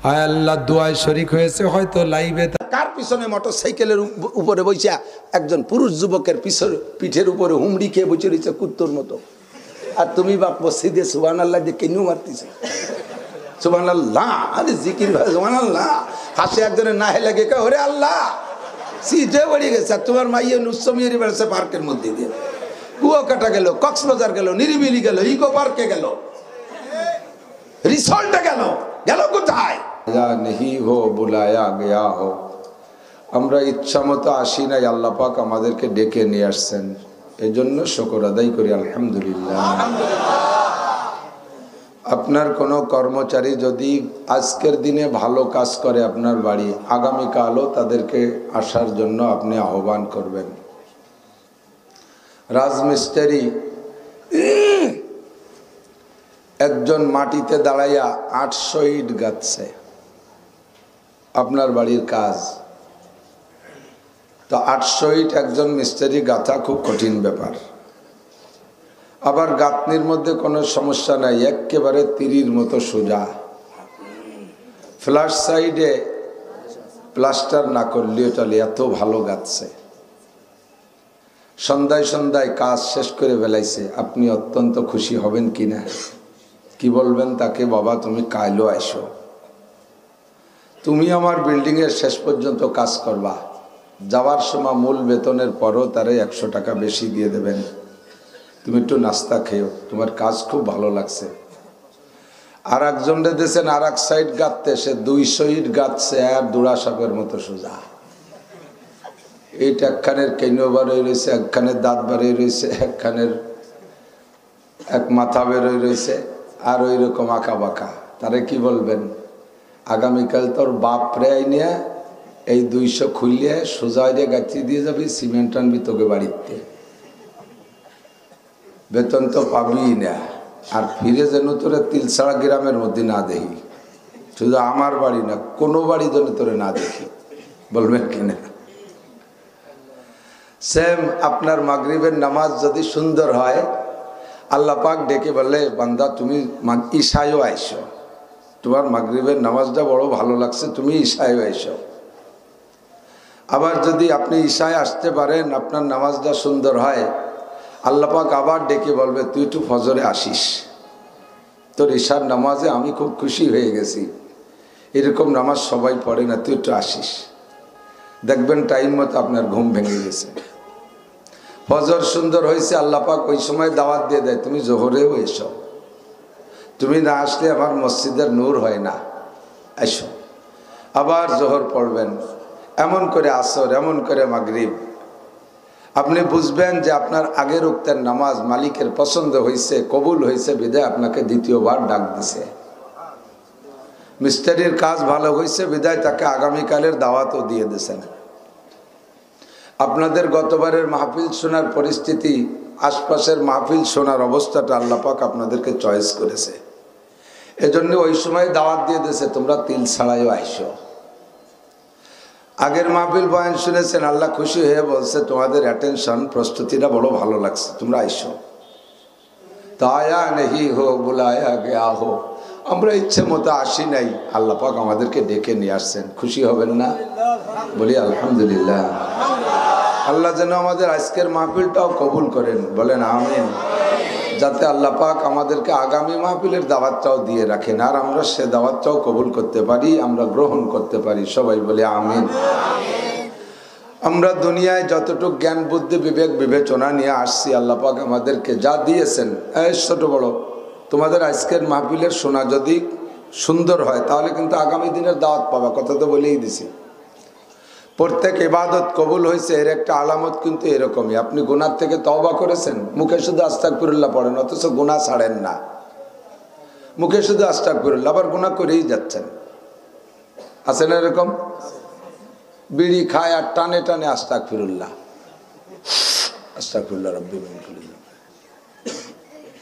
আয় আল্লাহ, দোয়ায় শরীক হয়েছে হয়তো লাইভে। কার পিছনে মোটরসাইকেলের উপরে বইসা একজন পুরুষ যুবকের পিঠের উপরে হুমড়ি খেয়ে বসে রয়েছে কুত্তর মতো, আর তুমি বাপ মসজিদে সুবহানাল্লাহ দিয়ে কেন মারতেছে? সুবহানাল্লাহ, আরে জিকির ভাই সুবহানাল্লাহ। হাসে একজনের না হেলে গে ওরে আল্লাহ সিটে পড়ে গেছে, আর তোমার মাইয়ে নুসমিয়ে বেড়েছে পার্কের মধ্যে দিয়ে, কুয়াকাটা গেল, কক্সবাজার গেল, নিরিবিলি গেল, ইকো পার্কে গেল, রিসর্টে গেল, গেল কোথায়? নেহি হো বুলায়া গয়া হো। আমরা ইচ্ছা মতো আসি নাই, আল্লাহ পাক আমাদেরকে ডেকে নিয়ে আসছেন, এই জন্য শুকর আদায় করি আলহামদুলিল্লাহ। আপনার কোনো কর্মচারী যদি আজকের দিনে ভালো কাজ করে আপনার বাড়ি, আগামীকালও তাদেরকে আসার জন্য আপনি আহ্বান করবেন। রাজমিস্ত্রি একজন মাটিতে দাঁড়াইয়া 800 ইট গাঁথছে, আপনার বাড়ির কাজ তো 800 ইট একজন মিস্ত্রি গাঁথা খুব কঠিন ব্যাপার। আবার গাঁথনির মধ্যে কোনো সমস্যা নাই, একেবারে তীরের মতো সোজা, ফ্লাশ সাইডে প্লাস্টার না করলেও চলে, এত ভালো গাঁথছে। সন্ধ্যায় সন্ধ্যায় কাজ শেষ করে বেলাইছে, আপনি অত্যন্ত খুশি হবেন কিনা? কি বলবেন তাকে? বাবা তুমি কাইলো আইসো, তুমি আমার বিল্ডিংয়ের শেষ পর্যন্ত কাজ করবা, যাওয়ার সময় মূল বেতনের পরও তারে 100 টাকা বেশি দিয়ে দেবেন, তুমি একটু নাস্তা খেও, তোমার কাজ খুব ভালো লাগছে। আর একজনরে দিয়েছেন আর এক সাইড গাঁথতে, সে 200 ইট গাঁথছে, আর দুড়া সাপের মতো সোজা। এইটা একখানের কেনো বারোই রয়েছে, একখানের দাঁত বারোই রয়েছে, একখানের এক মাথা বেরোই রয়েছে, আর ওই রকম আঁকা বাঁকা। তারে কি বলবেন? আগামীকাল তোর বাপ প্রায় নিয়ে এই 200 খুলিয়ে সোজা গাছি দিয়ে যাবি, সিমেন্ট আনবি তোকে বাড়িতে, বেতন তো পাবি না। আর ফিরে যেন তোরা তিলছাড়া গ্রামের মধ্যে না দেখি, শুধু আমার বাড়ি না, কোনো বাড়ি যেন তোরে না দেখি, বলবেন কিনা? সেম আপনার মাগরিবের নামাজ যদি সুন্দর হয়, আল্লাহ পাক ডেকে বলে বান্দা তুমি ঈশায়ও আইসো, তোমার মাগরিবের নামাজটা বড় ভালো লাগছে, তুমি ঈশায়ও আইসো। আবার যদি আপনি ঈশায় আসতে পারেন, আপনার নামাজটা সুন্দর হয়, আল্লাহ পাক আবার ডেকে বলবে তুই একটু ফজরে আসিস, তোর ঈশার নামাজে আমি খুব খুশি হয়ে গেছি, এরকম নামাজ সবাই পড়ে না, তুই একটু আসিস। দেখবেন টাইম মতো আপনার ঘুম ভেঙে গেছে, ফজর সুন্দর হয়েছে, আল্লাহ পাক ওই সময় দাওয়াত দিয়ে দেয় তুমি জোহরেও এসো, তুমি না আসলে আমার মসজিদের নূর হয় না, এসো। আবার জোহর পড়বেন, এমন করে আসর, এমন করে মাগরিব। আপনি বুঝবেন যে আপনার আগের উক্তের নামাজ মালিকের পছন্দ হয়েছে, কবুল হয়েছে, বিদায় আপনাকে দ্বিতীয়বার ডাক দিছে। মিস্ত্রির কাজ ভালো হয়েছে বিদায় তাকে আগামীকালের দাওয়াতও দিয়ে দিয়েছেন। আপনাদের গতবারের মাহফিল শোনার পরিস্থিতি, আশপাশের মাহফিল শোনার অবস্থাটা আল্লাহ পাক আপনাদেরকে চয়েস করেছে, এজন্য ওই সময় দাওয়াত দিয়ে দিয়েছে তোমরা তিল ছাড়াইও আইসো। আগের মাহফিল বয়ান শুনেছেন, আল্লাহ খুশি হয়ে বলছে তোমাদের অ্যাটেনশন প্রস্তুতিটা বড় ভালো লাগছে, তোমরা আইসো। তো আয়া নেহি হো বুলায়া গয়া হো, আমরা ইচ্ছে মতো আসি নাই, আল্লাহ পাক আমাদেরকে ডেকে নিয়ে আসছেন, খুশি হবেন না? বলি আলহামদুলিল্লাহ। আল্লাহ যেন আমাদের আজকের মাহফিলটাও কবুল করেন, বলেন আমিন। যাতে আল্লাহ পাক আমাদেরকে আগামী মাহফিলের দাওয়াতটাও দিয়ে রাখেন, আর আমরা সে দাওয়াতটাও কবুল করতে পারি, আমরা গ্রহণ করতে পারি। সবাই বলে আমিন। আমরা দুনিয়ায় যতটুকু জ্ঞান বুদ্ধি বিবেক বিবেচনা নিয়ে আসছি, আল্লাহ পাক আমাদেরকে যা দিয়েছেন, ছোট বড় তোমাদের আজকের মাহফিলের শোনা যদি সুন্দর হয় তাহলে কিন্তু আগামী দিনের দাওয়াত পাবা, কথা তো বলেই দিছি। প্রত্যেক ইবাদত কবুল হয়েছে এর একটা আলামত কিন্তু এরকমই, আপনি গুনাহ থেকে তওবা করেছেন, মুখে শুধু আস্তাগফিরুল্লাহ পড়েন অথচ গুনাহ ছাড়েন না, মুখে শুধু আস্তাগফিরুল্লাহ আবার গুনাহ করেই যাচ্ছেন। আছে না এরকম? বিড়ি খায় আর টানে টানে আস্তাগফিরুল্লাহ আস্তাগফিরুল্লাহ রাব্বি মিন কুল্লি যামব।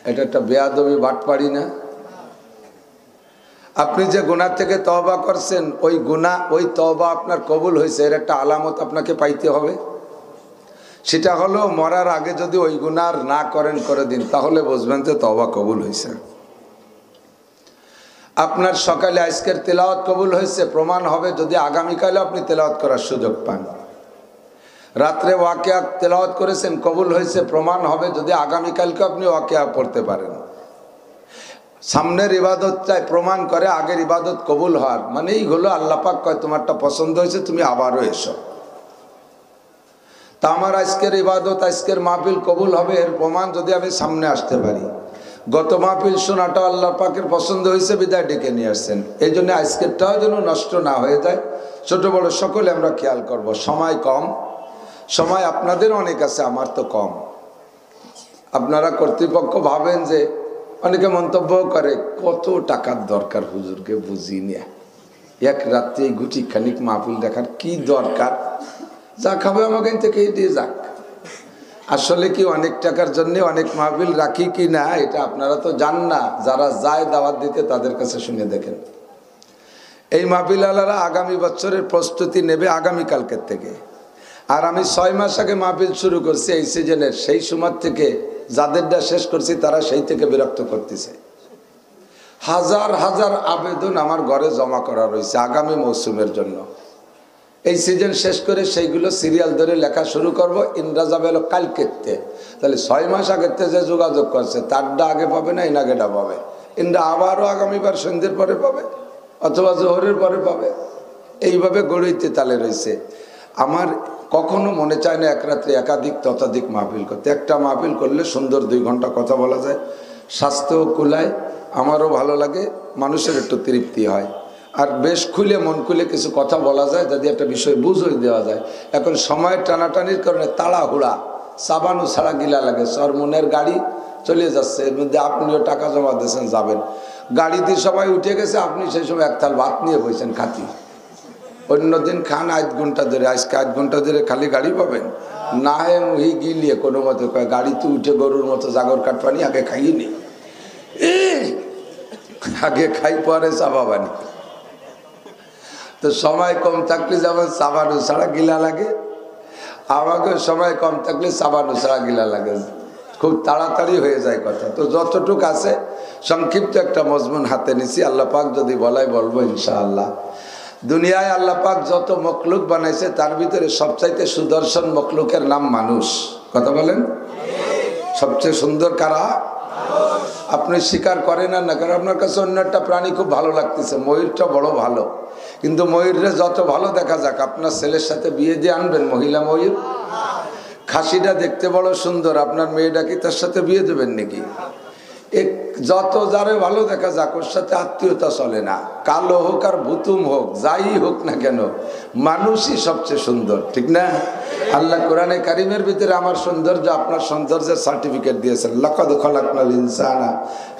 এটা একটা বেয়াদবি বাটপাড়ি না? আপনি যে গুনাহ থেকে তওবা করছেন, ওই গুনাহ ওই তওবা আপনার কবুল হয়েছে এর একটা আলামত আপনাকে পাইতে হবে। সেটা হলো মরার আগে যদি ওই গুনাহ না করেন করে দিন, তাহলে বুঝবেন যে তওবা কবুল হয়েছে। আপনার সকালে আজকের তেলাওয়াত কবুল হয়েছে প্রমাণ হবে যদি আগামীকালে আপনি তেলাওয়াত করার সুযোগ পান। রাত্রে ওয়াকিয়া তেলাওয়াত করেছেন কবুল হয়েছে প্রমাণ হবে যদি আগামীকালকে আপনি ওয়াকিয়া পড়তে পারেন। সামনের ইবাদতটাই প্রমাণ করে আগের ইবাদত কবুল হওয়ার, মানে এই হলো আল্লাহ পাক কয় তোমারটা পছন্দ হয়েছে, তুমি আবারও এসো। তা আমার আজকের ইবাদত আজকের মাহফিল কবুল হবে এর প্রমাণ যদি আমি সামনে আসতে পারি। গত মাহফিল শোনাটা আল্লাহ পাকের পছন্দ হয়েছে বিদায় ডেকে নিয়ে আসছেন, এই জন্য আজকেরটাও যেন নষ্ট না হয়ে যায়। ছোট বড় সকলে আমরা খেয়াল করব। সময় কম, সময় আপনাদের অনেক আছে, আমার তো কম। আপনারা কর্তৃপক্ষ ভাবেন যে, অনেকে মন্তব্য করে কত টাকার দরকার হুজুরকে বুঝি নিয়ে, এক রাত্রে গুটি খানিক মাহফিল দেখার কি দরকার, যা খাবে আমাকে থেকে দিয়ে যাক। আসলে কি অনেক টাকার জন্য অনেক মাহফিল রাখি কি না এটা আপনারা তো জান না, যারা যায় দাওয়াত দিতে তাদের কাছে শুনে দেখেন। এই মাহফিল আলারা আগামী বছরের প্রস্তুতি নেবে আগামীকালকের থেকে, আর আমি 6 মাস আগে মাহফিল শুরু করছি এই সিজনের, সেই সময় থেকে যাদেরটা শেষ করছি তারা সেই থেকে বিরক্ত করতেছে। হাজার হাজার আবেদন আমার ঘরে জমা করা রয়েছে আগামী মৌসুমের জন্য। এই সিজন শেষ করে সেইগুলো সিরিয়াল ধরে লেখা শুরু করব। ইন্দ্রাজাব এলো কালকেতে, তাহলে 6 মাস আগের থেকে যে যোগাযোগ করছে তারটা আগে পাবে না, ইনাগেটা পাবে। ইন্দ্রা আবারও আগামীবার সন্ধ্যের পরে পাবে অথবা জোহরের পরে পাবে, এইভাবে গড়িতে তালে রয়েছে। আমার কখনো মনে চায় না এক রাত্রে একাধিক ততাধিক মাহফিল করতে। একটা মাহফিল করলে সুন্দর 2 ঘন্টা কথা বলা যায়, স্বাস্থ্যও কুলায়, আমারও ভালো লাগে, মানুষের একটু তৃপ্তি হয়, আর বেশ খুলে মন খুলে কিছু কথা বলা যায়, যদি একটা বিষয় বুঝই দেওয়া যায়। এখন সময়ের টানাটানির কারণে তাড়াহুড়া, সাবানও ছাড়া গিলা লাগে, সরমনের গাড়ি চলে যাচ্ছে, এর মধ্যে আপনিও টাকা জমা দিয়েছেন যাবেন, গাড়িতে সবাই উঠে গেছে, আপনি সেই সময় এক থাল ভাত নিয়ে বসেছেন খাতি। অন্যদিন খান 8 ঘন্টা ধরে, আজকে 8 ঘন্টা ধরে খালি গাড়ি পাবেন না, মুহি গিলিয়ে কোনো মতো কয় গাড়িতে উঠে গরুর মতো জাগর কাঠ পানি আগে খাইনি, আগে খাই পরে চাবা পানি। তো সময় কম থাকলে যেমন সাবানু ছাড়া গিলা লাগে, আমাকে সময় কম থাকলে সাবানু ছাড়া গিলা লাগে, খুব তাড়াতাড়ি হয়ে যায় কথা। তো যতটুক আছে সংক্ষিপ্ত একটা মজমুন হাতে নিছি, আল্লাহ পাক যদি বলায় বলবো ইনশাআল্লাহ। দুনিয়ায় আল্লাহ পাক যত মখলুক বানাইছে তার ভিতরে সবচাইতে সুদর্শন মখলুকের নাম মানুষ। কথা বলেন, সবচেয়ে সুন্দর কারা? আপনি স্বীকার করেন আর না কারণ আপনার কাছে অন্য একটা প্রাণী খুব ভালো লাগতেছে, ময়ূরটা বড় ভালো, কিন্তু ময়ূরে যত ভালো দেখা যাক, আপনার ছেলের সাথে বিয়ে দিয়ে আনবেন মহিলা ময়ূর? খাসিটা দেখতে বড় সুন্দর, আপনার মেয়েটা কি তার সাথে বিয়ে দেবেন নাকি? যত যারে ভালো দেখা যাক ওর সাথে আত্মীয়তা চলে না, কালো হোক আর ভুতুম হোক, যাই হোক না কেন মানুষই সবচেয়ে সুন্দর, ঠিক না? আল্লাহ কোরআনে কারিমের ভিতরে আমার সৌন্দর্য আপনার সৌন্দর্যের সার্টিফিকেট দিয়েছেন, লাকাদ খালাকনাল ইনসানা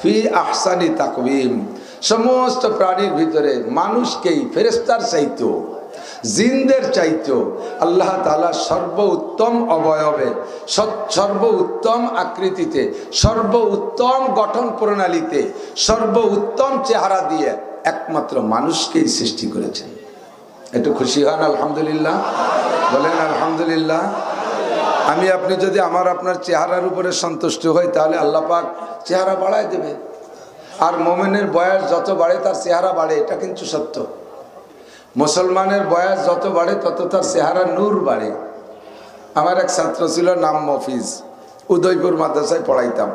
ফি আহসানি তাকওয়িম। সমস্ত প্রাণীর ভিতরে মানুষকেই ফেরেশতার চাইতেও জিনদের চাইতেও আল্লাহ তাআলা সর্বোত্তম অবয়বে, সর্বোত্তম আকৃতিতে, সর্বোত্তম গঠন প্রণালীতে, সর্বোত্তম চেহারা দিয়ে একমাত্র মানুষকেই সৃষ্টি করেছেন। একটু খুশি হন আলহামদুলিল্লাহ, বলেন আলহামদুলিল্লাহ। আমি আপনি যদি আমার আপনার চেহারার উপরে সন্তুষ্ট হই তাহলে আল্লাহ পাক চেহারা বাড়ায় দেবে। আর মোমেনের বয়স যত বাড়ে তার চেহারা বাড়ে, এটা কিন্তু সত্য। মুসলমানের বয়স যত বাড়ে তত তার চেহারা নূর বাড়ে। আমার এক ছাত্র ছিল, নাম মফিজ, উদয়পুর মাদ্রাসায় পড়াইতাম।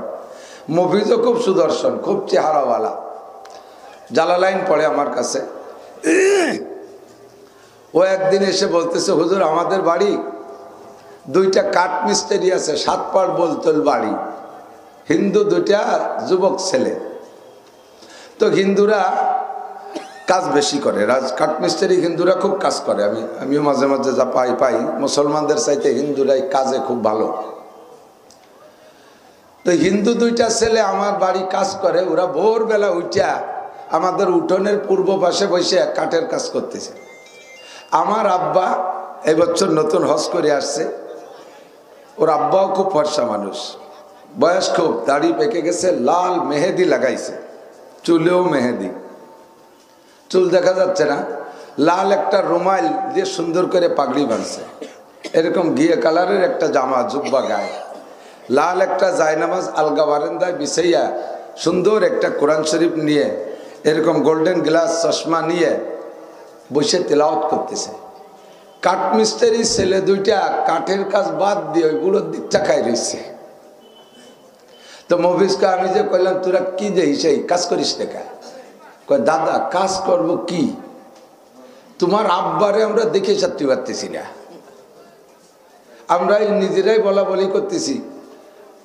মফিজও খুব সুদর্শন, খুব চেহারাওয়ালা, জালালাইন পড়ে আমার কাছে। ও একদিন এসে বলতেছে, হুজুর আমাদের বাড়ি দুইটা কাঠ মিস্ত্রি আছে, 7 পাড় বলতল বাড়ি, হিন্দু দুইটা যুবক ছেলে। তো হিন্দুরা কাজ বেশি করে, কাঠ মিস্ত্রি হিন্দুরা খুব কাজ করে। আমিও মাঝে মাঝে যা পাই মুসলমানদের চাইতে হিন্দুরাই কাজে খুব ভালো। তো হিন্দু দুইটা ছেলে আমার বাড়ি কাজ করে। ওরা ভোরবেলা উঠা আমাদের উঠোনের পূর্ব পাশে বসে কাঠের কাজ করতেছে। আমার আব্বা এবছর নতুন হজ করে আসছে। ওর আব্বাও খুব ফর্সা মানুষ, বয়স খুব, দাড়ি পেকে গেছে, লাল মেহেদি লাগাইছে, চুলেও মেহেদি, চুল দেখা যাচ্ছে না, লাল একটা রুমাল দিয়ে সুন্দর করে পাগড়ি বাঁধছে, এরকম ঘিয়ে কালারের একটা জামা জুব্বা গায়ে, লাল একটা জায়নামাজ আলগা বারান্দায় বিছাইয়া সুন্দর একটা কোরআন শরীফ নিয়ে এরকম গোল্ডেন গ্লাস চশমা নিয়ে বসে তেলাওয়াত করতেছে। কাঠ মিস্ত্রি ছেলে দুইটা কাঠের কাজ বাদ দিয়ে ওইগুলোর দিক টাকায় রয়েছে। তো মফিজকে আমি যে কইলাম, তোরা কি যে সেই কাজ করিস টাকা? কয় দাদা কাজ করব কি, তোমার আব্বারে আমরা দেখে ছাড়তে পারতেছি না, আমরা নিজেরাই বলা বলি করতেছি,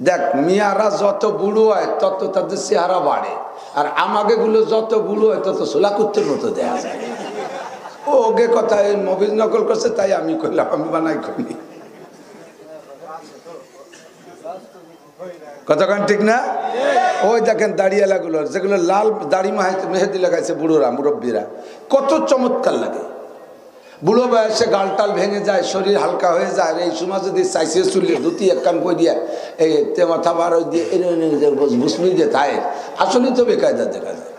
দেখ মিয়ারা যত বুড়ো হয় তত তাদের চেহারা বাড়ে, আর আমাকে গুলো যত বুড়ো হয় তত সোলাকুত্তের মতো দেয়া যায়। ও ওকে কথা মফিজ নকল করছে, তাই আমি কইলাম, আমি বানাই কইনি। কতক্ষণ ঠিক না? ওই দেখেন দাড়িয়ালাগুলোর, যেগুলো লাল দাড়ি মেহেদি লাগাইছে বুড়োরা, মুরব্বীরা, কত চমৎকার লাগে। বুড়ো বয়সে গালটাল ভেঙে যায়, শরীর হালকা হয়ে যায়। এই সময় যদি চাইছে চুলে ধুতি এক কান করে দিয়ে এই তে মাথা বার দিয়ে বুসমি দিয়ে তাই আসলেই তো বেকায়দা দেখা যায়।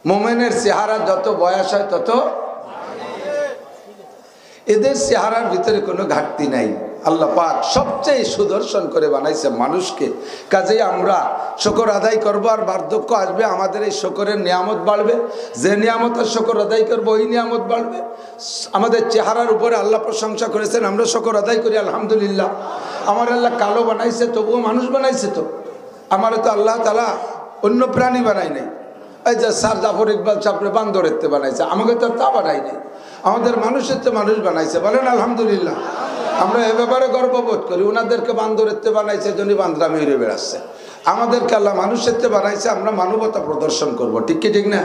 মোমেনের চেহারা যত বয়স হয় তত, এদের চেহারার ভিতরে কোনো ঘাটতি নাই। আল্লাহ পাক সবচেয়ে সুদর্শন করে বানাইছে মানুষকে। কাজেই আমরা শুকর আদায় করবো, আর বার্ধক্য আসবে, আমাদের এই শুকরের নিয়ামত বাড়বে। যে নিয়ামতের শুকর আদায় করবো ওই নিয়ামত বাড়বে। আমাদের চেহারার উপরে আল্লাহ প্রশংসা করেছেন, আমরা শুকর আদায় করি আলহামদুলিল্লাহ। আমার আল্লাহ কালো বানাইছে, তবুও মানুষ বানাইছে। তো আমার তো আল্লাহ তাআলা অন্য প্রাণী বানাই নাই। এই যে স্যার জাফর ইকবাল চাপড়ে বান্দরের তে বানাইছে, আমাকে তো তা বানাই নাই, আমাদের মানুষের তো মানুষ বানাইছে, বলেন আলহামদুলিল্লাহ। আমরা এ ব্যাপারে গর্ববোধ করি। ওনাদেরকে বান্দরের তে বানাইছে, জন্য বান্দরা মেরে বেড়াচ্ছে। আমাদেরকে আল্লাহ মানুষের তে বানাইছে, আমরা মানবতা প্রদর্শন করব, ঠিক কি ঠিক না?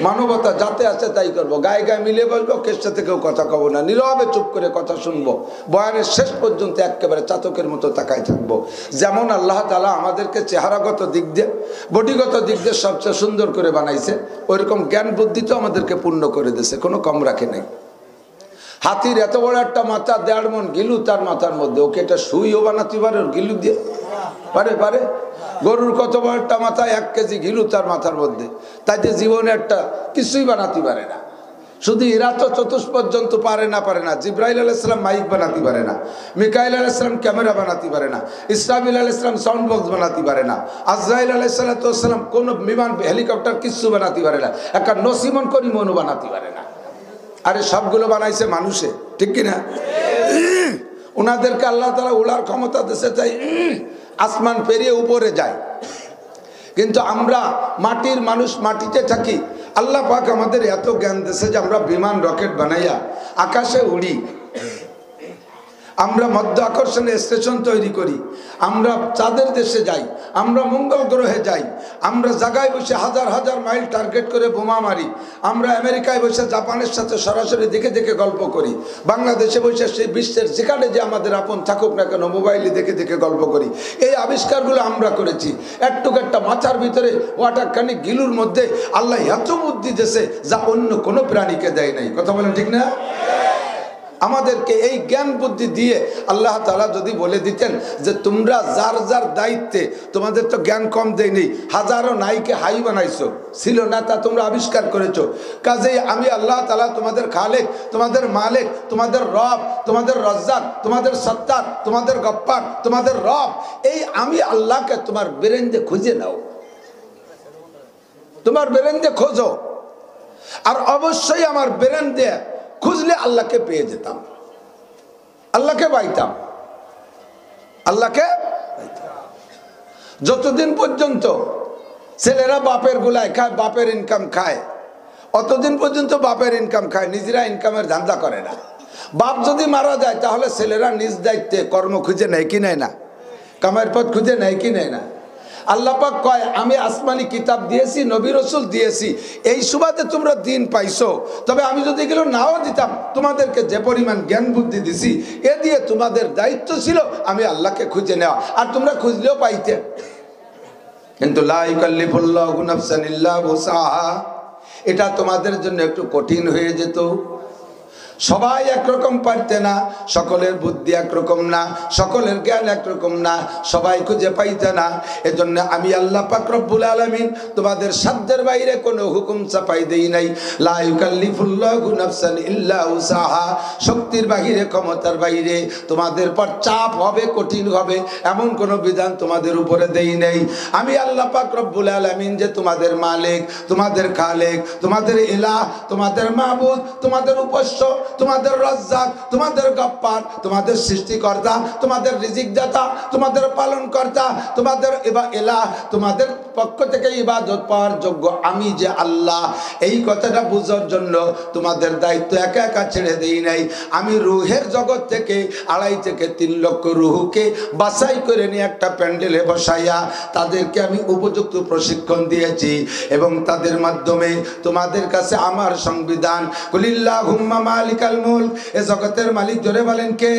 মানবতা যাতে আছে তাই করবো, গায়ে গায়ে মিলে বসবো, কের সাথে কেউ কথা কব না, নীরবে চুপ করে কথা শুনবো, বয়ানের শেষ পর্যন্ত একেবারে চাতকের মতো তাকায় থাকবো। যেমন আল্লাহ তাআলা আমাদেরকে চেহারাগত দিক দিয়ে, বডিগত দিক দিয়ে সবচেয়ে সুন্দর করে বানাইছে, ওইরকম জ্ঞান বুদ্ধি তো আমাদেরকে পূর্ণ করে দিয়েছে, কোনো কম রাখে নাই। হাতির এত বড় একটা মাথা, 1.5 মণ গিলু তার মাথার মধ্যে, ওকে এটা সুইও বানাতে পারে ওর গিলু দিয়ে, পারে। গরুর কত বড় একটা মাথা, 1 কেজি গিলু তার মাথার মধ্যে, তাইতে জীবনে একটা কিছুই বানাতে পারে না। শুধু এরা তো চতুষ্পদ জন্তু পারে না। জিব্রাইল আলাইহিস সালাম মাইক বানাতে পারে না, মিকাইল আলাইহিস সালাম ক্যামেরা বানাতে পারে না, ইসরাফিল আলাইহিস সালাম সাউন্ড বক্স বানাতে পারে না, আজরাইল আলাইহিস সালাম কোন বিমান হেলিকপ্টার কিছু বানাতে পারে না, একটা নসিমন করিমনও বানাতে পারে না। আরে সবগুলো বানাইছে মানুষে, ঠিক কিনা? ওনাদেরকে আল্লাহ তাআলা উড়ার ক্ষমতা দিয়েছে, তাই আসমান পেরিয়ে উপরে যায়। কিন্তু আমরা মাটির মানুষ, মাটিতে থাকি। আল্লাহ পাক আমাদের এত জ্ঞান দিয়েছে যে আমরা বিমান রকেট বানাইয়া আকাশে উড়ি, আমরা মধ্য আকর্ষণের স্টেশন তৈরি করি, আমরা চাঁদের দেশে যাই, আমরা মঙ্গল গ্রহে যাই, আমরা জায়গায় বসে হাজার হাজার মাইল টার্গেট করে বোমা মারি, আমরা আমেরিকায় বসে জাপানের সাথে সরাসরি দেখে দেখে গল্প করি, বাংলাদেশে বসে সেই বিশ্বের যেখানে যে আমাদের আপন থাকুক না কেন মোবাইলে দেখে দেখে গল্প করি। এই আবিষ্কারগুলো আমরা করেছি। একটুক একটা মাথার ভিতরে ওয়াটারখানি গিলুর মধ্যে আল্লাহ এত বুদ্ধি দিয়েছে যা অন্য কোনো প্রাণীকে দেয় নাই। কথা বলেন ঠিক না? আমাদেরকে এই জ্ঞান বুদ্ধি দিয়ে আল্লাহ তাআলা যদি বলে দিতেন যে তোমরা যার যার দায়িত্বে, তোমাদের তো জ্ঞান কম দেয়নি, হাজারো নাইকে হাই বানাইছো, ছিল না তা তোমরা আবিষ্কার করেছো। কাজেই আমি আল্লাহ তাআলা তোমাদের খালেক, তোমাদের মালিক, তোমাদের রব, তোমাদের রজ্জাক, তোমাদের সত্তার, তোমাদের গফফার, তোমাদের রব, এই আমি আল্লাহকে তোমার ব্রেন দিয়ে খুঁজে নাও, তোমার ব্রেন দিয়ে খোঁজো। আর অবশ্যই আমার ব্রেন দিয়ে খুঁজলে আল্লাহকে পেয়ে যেতাম, আল্লাহকে পাইতাম, আল্লাহকে। যতদিন পর্যন্ত ছেলেরা বাপের গুলায় খায়, বাপের ইনকাম খায়, অতদিন পর্যন্ত বাপের ইনকাম খায়, নিজেরা ইনকামের ধান্দা করে না। বাপ যদি মারা যায় তাহলে ছেলেরা নিজ দায়িত্বে কর্ম খুঁজে নেয় কি নেয় না, কামাইয়ের পথ খুঁজে নেয় কি নেয় না। আল্লাহ পাক কয় আমি আসমানি কিতাব দিয়েছি, নবী রাসূল দিয়েছি, এই সুবাদে তোমরা দিন পাইছো। তবে আমি যদি এগুলো নাও দিতাম, তোমাদেরকে যে পরিমাণ জ্ঞান বুদ্ধি দিছি এ দিয়ে তোমাদের দায়িত্ব ছিল আমি আল্লাহকে খুঁজে নেওয়া, আর তোমরা খুঁজলেও পাইতে। কিন্তু লা ইউকাল্লিফুল্লাহু নাফসান ইল্লা উসআহা, এটা তোমাদের জন্য একটু কঠিন হয়ে যেত। সবাই একরকম পারতে না, সকলের বুদ্ধি একরকম না, সকলের জ্ঞান একরকম না, সবাই খুঁজে পাইতে না। এজন্য আমি আল্লাহ পাক রব্বুল আলামিন তোমাদের সাধ্যের বাইরে কোনো হুকুম চাপাই দেই নাই। লা ইউকাল্লিফুল্লাহু নাফসান ইল্লা উসআহা, শক্তির বাইরে, ক্ষমতার বাইরে তোমাদের পর চাপ হবে, কঠিন হবে, এমন কোনো বিধান তোমাদের উপরে দেই নাই। আমি আল্লাহ পাক রব্বুল আলামিন যে তোমাদের মালিক, তোমাদের খালেক, তোমাদের ইলাহ, তোমাদের মাবুদ, তোমাদের উপাস্য, তোমাদের রাজ্জাক, তোমাদের গফফার, তোমাদের সৃষ্টিকর্তা, তোমাদের রিজিকদাতা, তোমাদের পালনকর্তা, তোমাদের ইলাহ, তোমাদের পক্ষ থেকে ইবাদত পাওয়ার যোগ্য আমি যে আল্লাহ, এই কথাটা বোঝার জন্য তোমাদের দায়িত্ব একা একা ছেড়ে দেই নাই। আমি রুহের জগৎ থেকে 2.5 থেকে 3 লক্ষ রুহকে বাছাই করে নিয়ে একটা প্যান্ডেলে বসাইয়া তাদেরকে আমি উপযুক্ত প্রশিক্ষণ দিয়েছি, এবং তাদের মাধ্যমে তোমাদের কাছে আমার সংবিধান, কুলিল্লাহুম্মা মালিকাল মুলক, এ জগতের মালিক জোরে বলেন কে?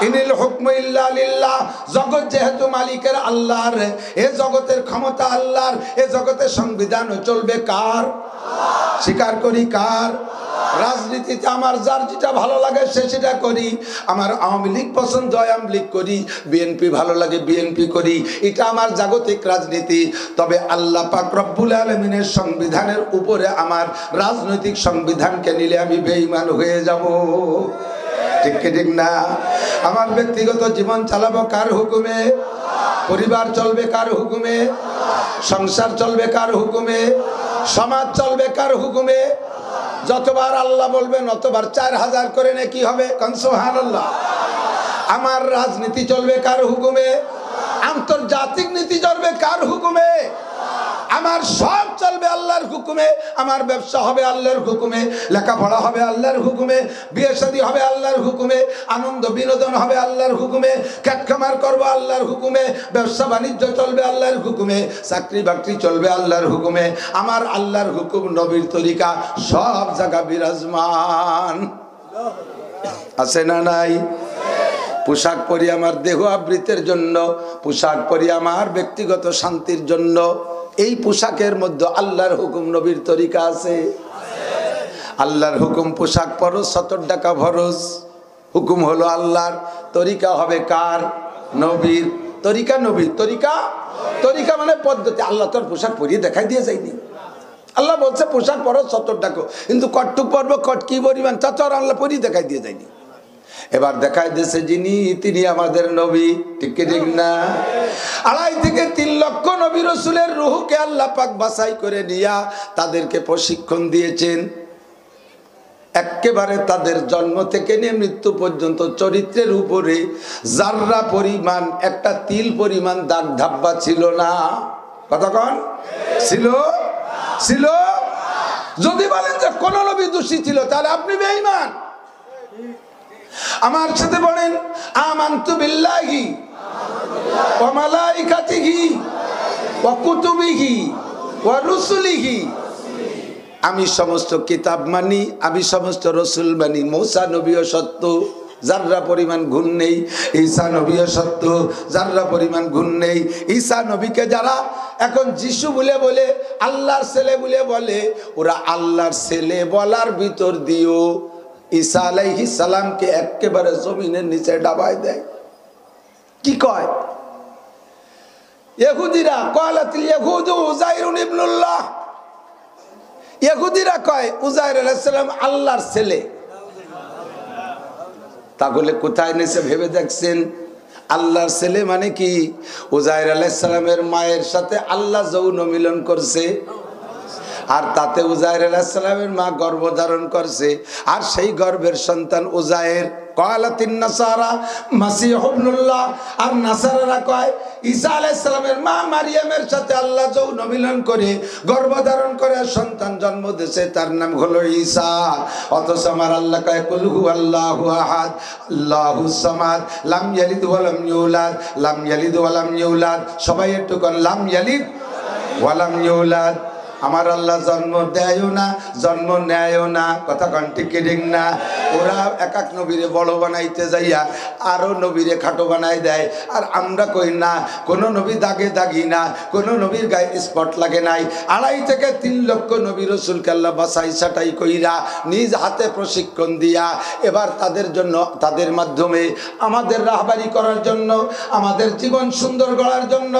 ইনিল হুকমু ইল্লা লিল্লাহ, জগৎ যেহেতু মালিকের আল্লাহর, এ জগতের ক্ষমতা আল্লাহর, এ জগতের সংবিধান চলবে কার? স্বীকার করি কার? রাজনীতিতে আমার যার যেটা ভালো লাগে সে সেটা করি, আমার আওয়ামী লীগ পছন্দ হয় আওয়ামী লীগ করি, বিএনপি ভালো লাগে বিএনপি করি, এটা আমার জাগতিক রাজনীতি। তবে আল্লাহ পাক রব্বুল আলামিনের সংবিধানের উপরে আমার রাজনৈতিক সংবিধানকে নিলে আমি বেঈমান হয়ে যাব, ঠিক কি ঠিক না? আমার ব্যক্তিগত জীবন চালাবো কার হুকুমে? পরিবার চলবে কার হুকুমে? সংসার চলবে কার হুকুমে? সমাজ চলবে কার হুকুমে? যতবার আল্লাহ বলবেন অতবার 4000 করে নেকি হবে, কোন সুবহানাল্লাহ। আমার রাজনীতি চলবে কার হুকুমে? আন্তর্জাতিক নীতি চলবে কার হুকুমে? আমার সব চলবে আল্লাহর হুকুমে। আমার ব্যবসা হবে আল্লাহর হুকুমে, লেখাপড়া হবে আল্লাহর হুকুমে, বিয়ে শাদী হবে আল্লাহর হুকুমে, আনন্দ বিনোদন হবে আল্লাহর হুকুমে, খেত খামার করবো আল্লাহর হুকুমে, ব্যবসা বাণিজ্য চলবে আল্লাহর হুকুমে, চাকরি বাকরি চলবে আল্লাহর হুকুমে। আমার আল্লাহর হুকুম, নবীর তরিকা সব জায়গা বিরাজমান আছে না নাই? পোশাক পরি আমার দেহ আবৃতের জন্য, পোশাক পরি আমার ব্যক্তিগত শান্তির জন্য। এই পোশাকের মধ্যে আল্লাহর হুকুম, নবীর তরিকা আছে। আল্লাহর হুকুম পোশাক পরো, 70 টাকা ভরস, হুকুম হলো আল্লাহর, তরিকা হবে কার? নবীর তরিকা। নবীর তরিকা, তরিকা মানে পদ্ধতি। আল্লাহ তোর পোশাক পরিয়ে দেখাই দিয়ে যায়নি। আল্লাহ বলছে পোশাক পরো 70 টাকা, কিন্তু কটটুক পরব, কট কি পরিমাণ তা তো আর আল্লাহ পরিয়ে দেখাই দিয়ে যায়নি। এবার দেখাই দিয়েছে যিনি, তিনি আমাদের নবী, ঠিক কি ঠিক না? 2.5 থেকে 3 লক্ষ নবী রাসূলের রূহকে আল্লাহ পাক বাছাই করে নিয়া তাদেরকে প্রশিক্ষণ দিয়েছেন। একেবারে তাদের জন্ম থেকে নিয়ে মৃত্যু পর্যন্ত চরিত্রের উপরে জাররা পরিমাণ, একটা তিল পরিমাণ দাগ ধাব্বা ছিল না। কতক্ষণ ছিল? ছিল। যদি বলেন যে কোন নবী দোষী ছিল তাহলে আপনি বেঈমান। আমার সাথে বলেন আমানতু বিল্লাহি ওয়া মালাইকাতিহি ওয়া কুতুবিহি ওয়া রুসুলিহি, আমি সমস্ত কিতাব মানি, আমি সমস্ত রসুল মানি। মূসা নবীও সত্য, জাররা পরিমাণ গুণ নেই। ঈসা নবীও সত্য, জাররা পরিমাণ গুণ নেই। ঈসা নবীকে যারা এখন যিশু বলে বলে, আল্লাহর ছেলে বলে বলে, ওরা আল্লাহর ছেলে বলার ভিতর দিও ঈসা আলাইহিস সালামকে একেবারে জমিনের নিচে ডাবায় দেয়। কি কয় ইহুদিরা? ক্বালাতিল ইয়াহুদু উযাইরুন ইবনুল্লাহ। ইহুদিরা কয় উযাইর আলাইহিস সালাম আল্লাহর ছেলে। তাহলে কোথায় নেছে ভেবে দেখছেন? আল্লাহর ছেলে মানে কি? উযাইর আলাইহিস সালামের মায়ের সাথে আল্লাহ যৌন মিলন করছে, আর তাতে উযাইর আলাইহিস সালামের মা গর্ভধারণ করছে, আর সেই গর্ভের সন্তান উযাইর। ক্বালাতিন নাসারা মাসীহ ইবনুল্লাহ, আর নাসারারা কয় ঈসা আলাইহিস সালামের মা মারিয়ামের সাথে আল্লাহ যৌন মিলন করে গর্ভধারণ করে সন্তান জন্ম দিয়েছে, তার নাম হলো ঈসা। অথচ আমার আল্লাহ কয় কুল হুয়াল্লাহু আহাদ আল্লাহুস সামাদ লাম ইয়ালিদ ওয়া লাম ইউলাদ লাম ইয়ালিদ ওয়া লাম ইউলাদ। সবাই একটু কোন লাম ইয়ালিদ ওয়া লাম ইউলাদ। আমার আল্লাহ জন্ম দেয়ও না, জন্ম নেয়ও না, কথা কন ঠিক কি ঠিক না? ওরা এক এক নবীরে বড় বানাইতে যাইয়া আরো নবীরে খাটো বানাই দেয়, আর আমরা কই না, কোন নবী দাগে দাগি না, কোন নবীর গায়ে স্পট লাগে নাই। 2.5 থেকে 3 লক্ষ নবী রাসূলকে আল্লাহ বাছাই ছাঁটাই কইরা নিজ হাতে প্রশিক্ষণ দিয়া এবার তাদের জন্য, তাদের মাধ্যমে আমাদের রাহবারি করার জন্য, আমাদের জীবন সুন্দর গড়ার জন্য,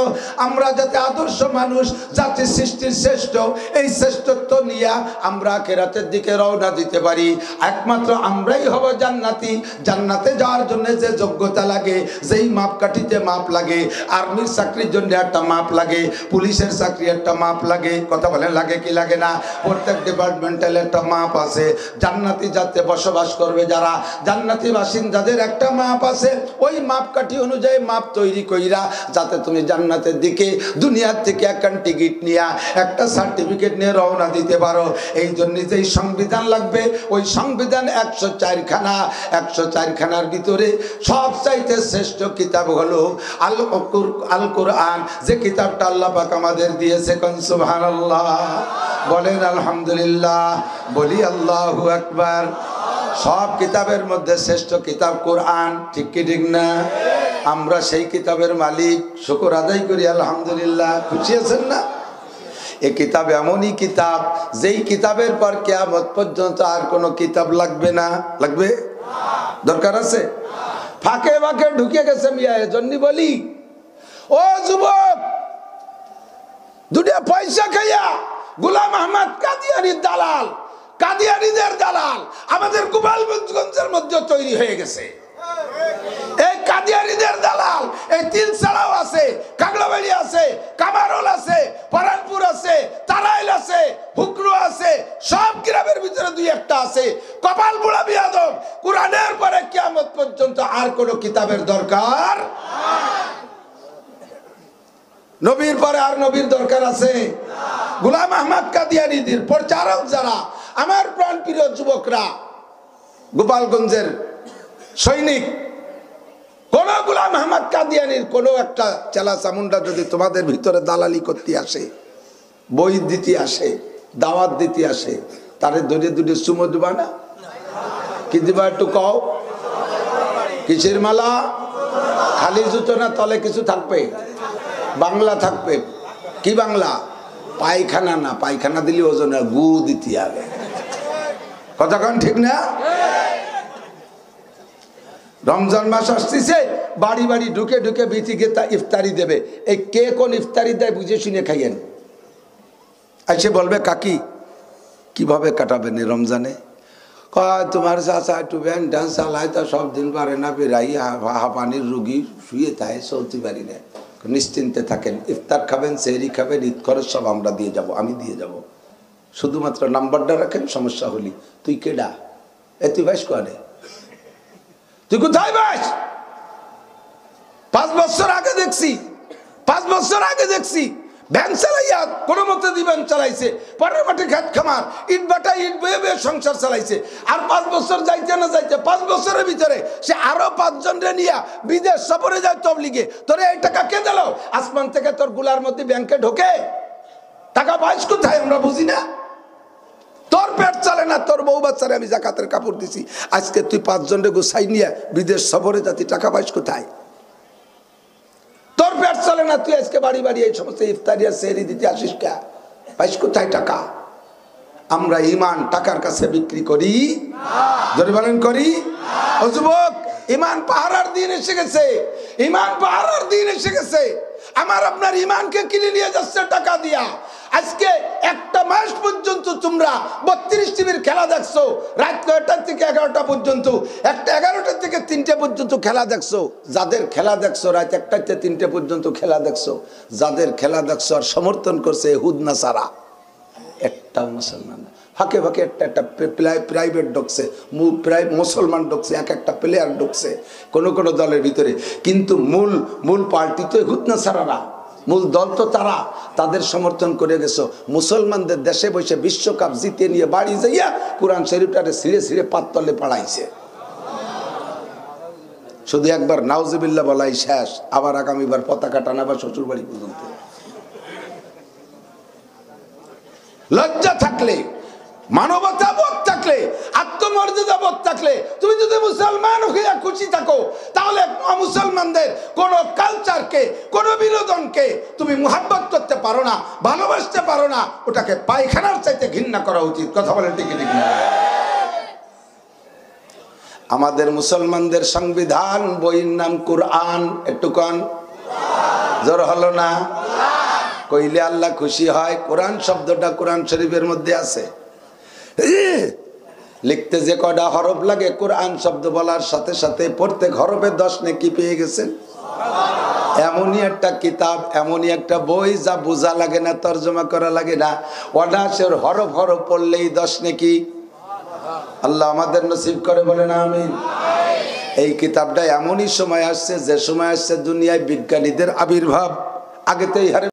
আমরা যাতে আদর্শ মানুষ, জাতি সৃষ্টির শ্রেষ্ঠ, এই শ্রেষ্ঠত্ব নিয়ে আমরা আখিরাতের দিকে রওনা দিতে পারি। একমাত্র আমরাই হব জান্নাতি। জান্নাতে যাওয়ার জন্য যে যোগ্যতা লাগে, যেই মাপকাঠিতে মাপ লাগে, আর্মির চাকরির জন্য একটা মাপ লাগে, পুলিশের চাকরি একটা মাপ লাগে, কথা বলেন লাগে কি লাগে না? প্রত্যেক ডিপার্টমেন্টাল একটা মাপ আছে। জান্নাতি যাতে বসবাস করবে যারা, জান্নাতি বাসিন্দাদের একটা মাপ আছে। ওই মাপকাঠি অনুযায়ী মাপ তৈরি কইরা যাতে তুমি জান্নাতের দিকে দুনিয়ার থেকে একটা টিকিট নিয়ে, একটা সার্টিফিকেট নিয়ে রওনা দিতে পারো। এই জন্য যেই সংবিধান লাগবে, ওই সংবিধান 104 খানা। 104 খানার ভিতরে সবচাইতে শ্রেষ্ঠ কিতাব হলো আল কোরআন, যে কিতাবটা আল্লাহ পাক আমাদের দিয়েছে। কোন সুবহানাল্লাহ, বলেন আলহামদুলিল্লাহ, বলি আল্লাহু আকবার। সব কিতাবের মধ্যে শ্রেষ্ঠ কিতাব কোরআন, ঠিক কি ঠিক না? আমরা সেই কিতাবের মালিক, শুকর আদায় করি আলহামদুলিল্লাহ। খুশি আছেন না? এই কিতাব এমনই কিতাব, যেই কিতাবের পর কিয়ামত পর্যন্ত আর কোনো কিতাব লাগবে না। লাগবে? দরকার আছে? ফাঁকে ফাঁকে ঢুকে গেছে মিয়া। এজন্য বলি, ও যুবক, দুনিয়া পয়সা খাইয়া গোলাম আহমদ কাদিয়ানির দালাল, কাদিয়ানিদের দালাল আমাদের গোপালগঞ্জের মধ্যে তৈরি হয়ে গেছে। এই কাদিয়ানিদের দালাল এই তিলছাড়াও আছে, কাগড়াবাড়ি আছে, কামারোল আছে, পরানপুর আছে, তারাইল আছে, হুকরু আছে, সব গ্রামের ভিতরে 2-1টা আছে। কপাল বুড়া বিয়াদব, কোরআনের পরে কিয়ামত পর্যন্ত আর কোনো কিতাবের দরকার, নবীর পরে আর নবীর দরকার আছে? গোলাম আহমদ কাদিয়ানিদের প্রচারক যারা, আমার প্রাণপ্রিয় যুবকরা, গোপালগঞ্জের সৈনিক, কোন গোলাম আহমদ কাদিয়ানির কোন একটা চেলা চামুন্ডা যদি তোমাদের ভিতরে দালালি করতে আসে, বই দিতে আসে, দাওয়াত দিতে আসে, তারে ধরে ধরে চুমো দিবা না? কি দিবা একটু কও? কিসের মালা? খালি জুতো না, তলে কিছু থাকবে, বাংলা থাকবে। কি বাংলা? পায়খানা না, পায়খানা দিলে ওজন গু দিতে হবে। কতক্ষণ ঠিক না? রমজান মাস আসতেছে, বাড়ি বাড়ি ঢুকে ঢুকে বিথিকে তা ইফতারি দেবে। এই কে কোন ইফতারি দেয় বুঝে শুনে খাইয়েন। এসে বলবে কাকি কিভাবে কাটাবেন এই রমজানে? কয় তোমার চাচা একটু ব্যান ডান্স চালায়, তা সব দিন পারে না, বেরাই হাঁপানির রুগী শুয়ে থাকে, চলতে পারি না। নিশ্চিন্তে থাকেন, ইফতার খাবেন, সেহরি খাবেন, ঈদ খরচ সব আমরা দিয়ে যাব, আমি দিয়ে যাব, শুধুমাত্র নাম্বারটা রাখেন, সমস্যা হলি। তুই কেডা? এ তুই বাইস করে, তুই কোথায় বাস? 5 বছর আগে দেখছি, 5 বছর আগে দেখছি ভ্যান চালাইয়া কোনো মতে দিবেন চালাইছে, পরের মাঠে খেত খামার, ইট বাটা ইট বয়ে বয়ে সংসার চালাইছে। আর 5 বছর যাইতে না যাইতে 5 বছরের ভিতরে সে আরো 5 জনরে নিয়ে বিদেশ সফরে যায় তবলিগে। তোরে এই টাকা কে দিল? আসমান থেকে তোর গুলার মধ্যে ব্যাংকে ঢোকে? টাকা পাইস কোথায় আমরা বুঝি না? তোর পেট চলে না, তোর বউ বাচ্চারে আমি জাকাতের কাপড় দিছি, আজকে তুই 5 জনরে গোসাই নিয়ে বিদেশ সফরে যাতি, টাকা পাইস কোথায়? তোর পেট চলে না, তুই আজকে বাড়ি বাড়ি এই সমস্ত ইফতারি আর সেহরি দিতে আসিস কে? পাইস কোথায় টাকা? আমরা ইমান টাকার কাছে বিক্রি করি? যদি বলেন করি? ও যুবক, ইমান পাহারার দিন এসে গেছে, ইমান পাহারার দিন এসে গেছে। আমার আপনার ইমানকে কিনে নিয়ে যাচ্ছে টাকা দিয়া। আজকে একটা মাস পর্যন্ত তোমরা 32 টিভির খেলা দেখছো, রাত 9টা থেকে 11টা পর্যন্ত, একটা 11টা থেকে 3টে পর্যন্ত খেলা দেখছো। যাদের খেলা দেখছো রাত 1টা থেকে 3টে পর্যন্ত খেলা দেখছো, যাদের খেলা দেখছো আর সমর্থন করছে ইহুদ নাসারা, একটাও মুসলমান না। ফাঁকে ফাঁকে একটা প্রাইভেট ঢুকছে, মুসলমান ঢুকছে, এক একটা প্লেয়ার ঢুকছে কোন দলের ভিতরে, কিন্তু মূল পার্টি তো ঘুতনা ছাড়ারা, মূল দল তো তারা, তাদের সমর্থন করে গেছো। মুসলমানদের দেশে বসে বিশ্বকাপ জিতে নিয়ে বাড়ি যাইয়া কোরআন শরীফটারে ছিঁড়ে ছিঁড়ে পাততলে পাড়াইছে। শুধু একবার নাউজুবিল্লাহ বলাই শেষ, আবার আগামীবার পতাকা টানাবা শ্বশুর বাড়ি পর্যন্ত। লজ্জা থাকলে, মানবতা বোধ থাকলে, আত্মমর্যাদা বোধ থাকলে, তুমি যদি মুসলমান হইয়া খুশি থাকো, তাহলে মুসলমানদের কোন কালচারকে, কোন বিনোদনকে তুমি মুহাব্বত করতে পারো না, ভালোবাসতে পারো না, ওটাকে পায়খানার চাইতে ঘৃণা করা উচিত। কথা বলেন ঠিক ঠিক না? আমাদের মুসলমানদের সংবিধান বইয়ের নাম কুরআন, একটু কন জোর হলো না? কইলে আল্লাহ খুশি হয়। কোরআন শব্দটা কোরআন শরীফের মধ্যে আছে। লিখতে যে কয়টা হরফ লাগে, কোরআন শব্দ বলার সাথে সাথে প্রত্যেক হরফে 10 নেকি পেয়ে গেছেন। এমনই একটা কিতাব, এমনই একটা বই যা বোঝা লাগে না, তর্জমা করা লাগে না, অনায়াসের হরফ পড়লেই 10 নেকি। আল্লাহ আমাদের নসিব করে, বলেন আমিন। এই কিতাবটা এমনই সময় আসছে, যে সময় আসছে দুনিয়ায় বিজ্ঞানীদের আবির্ভাব। আগে তো এই হারে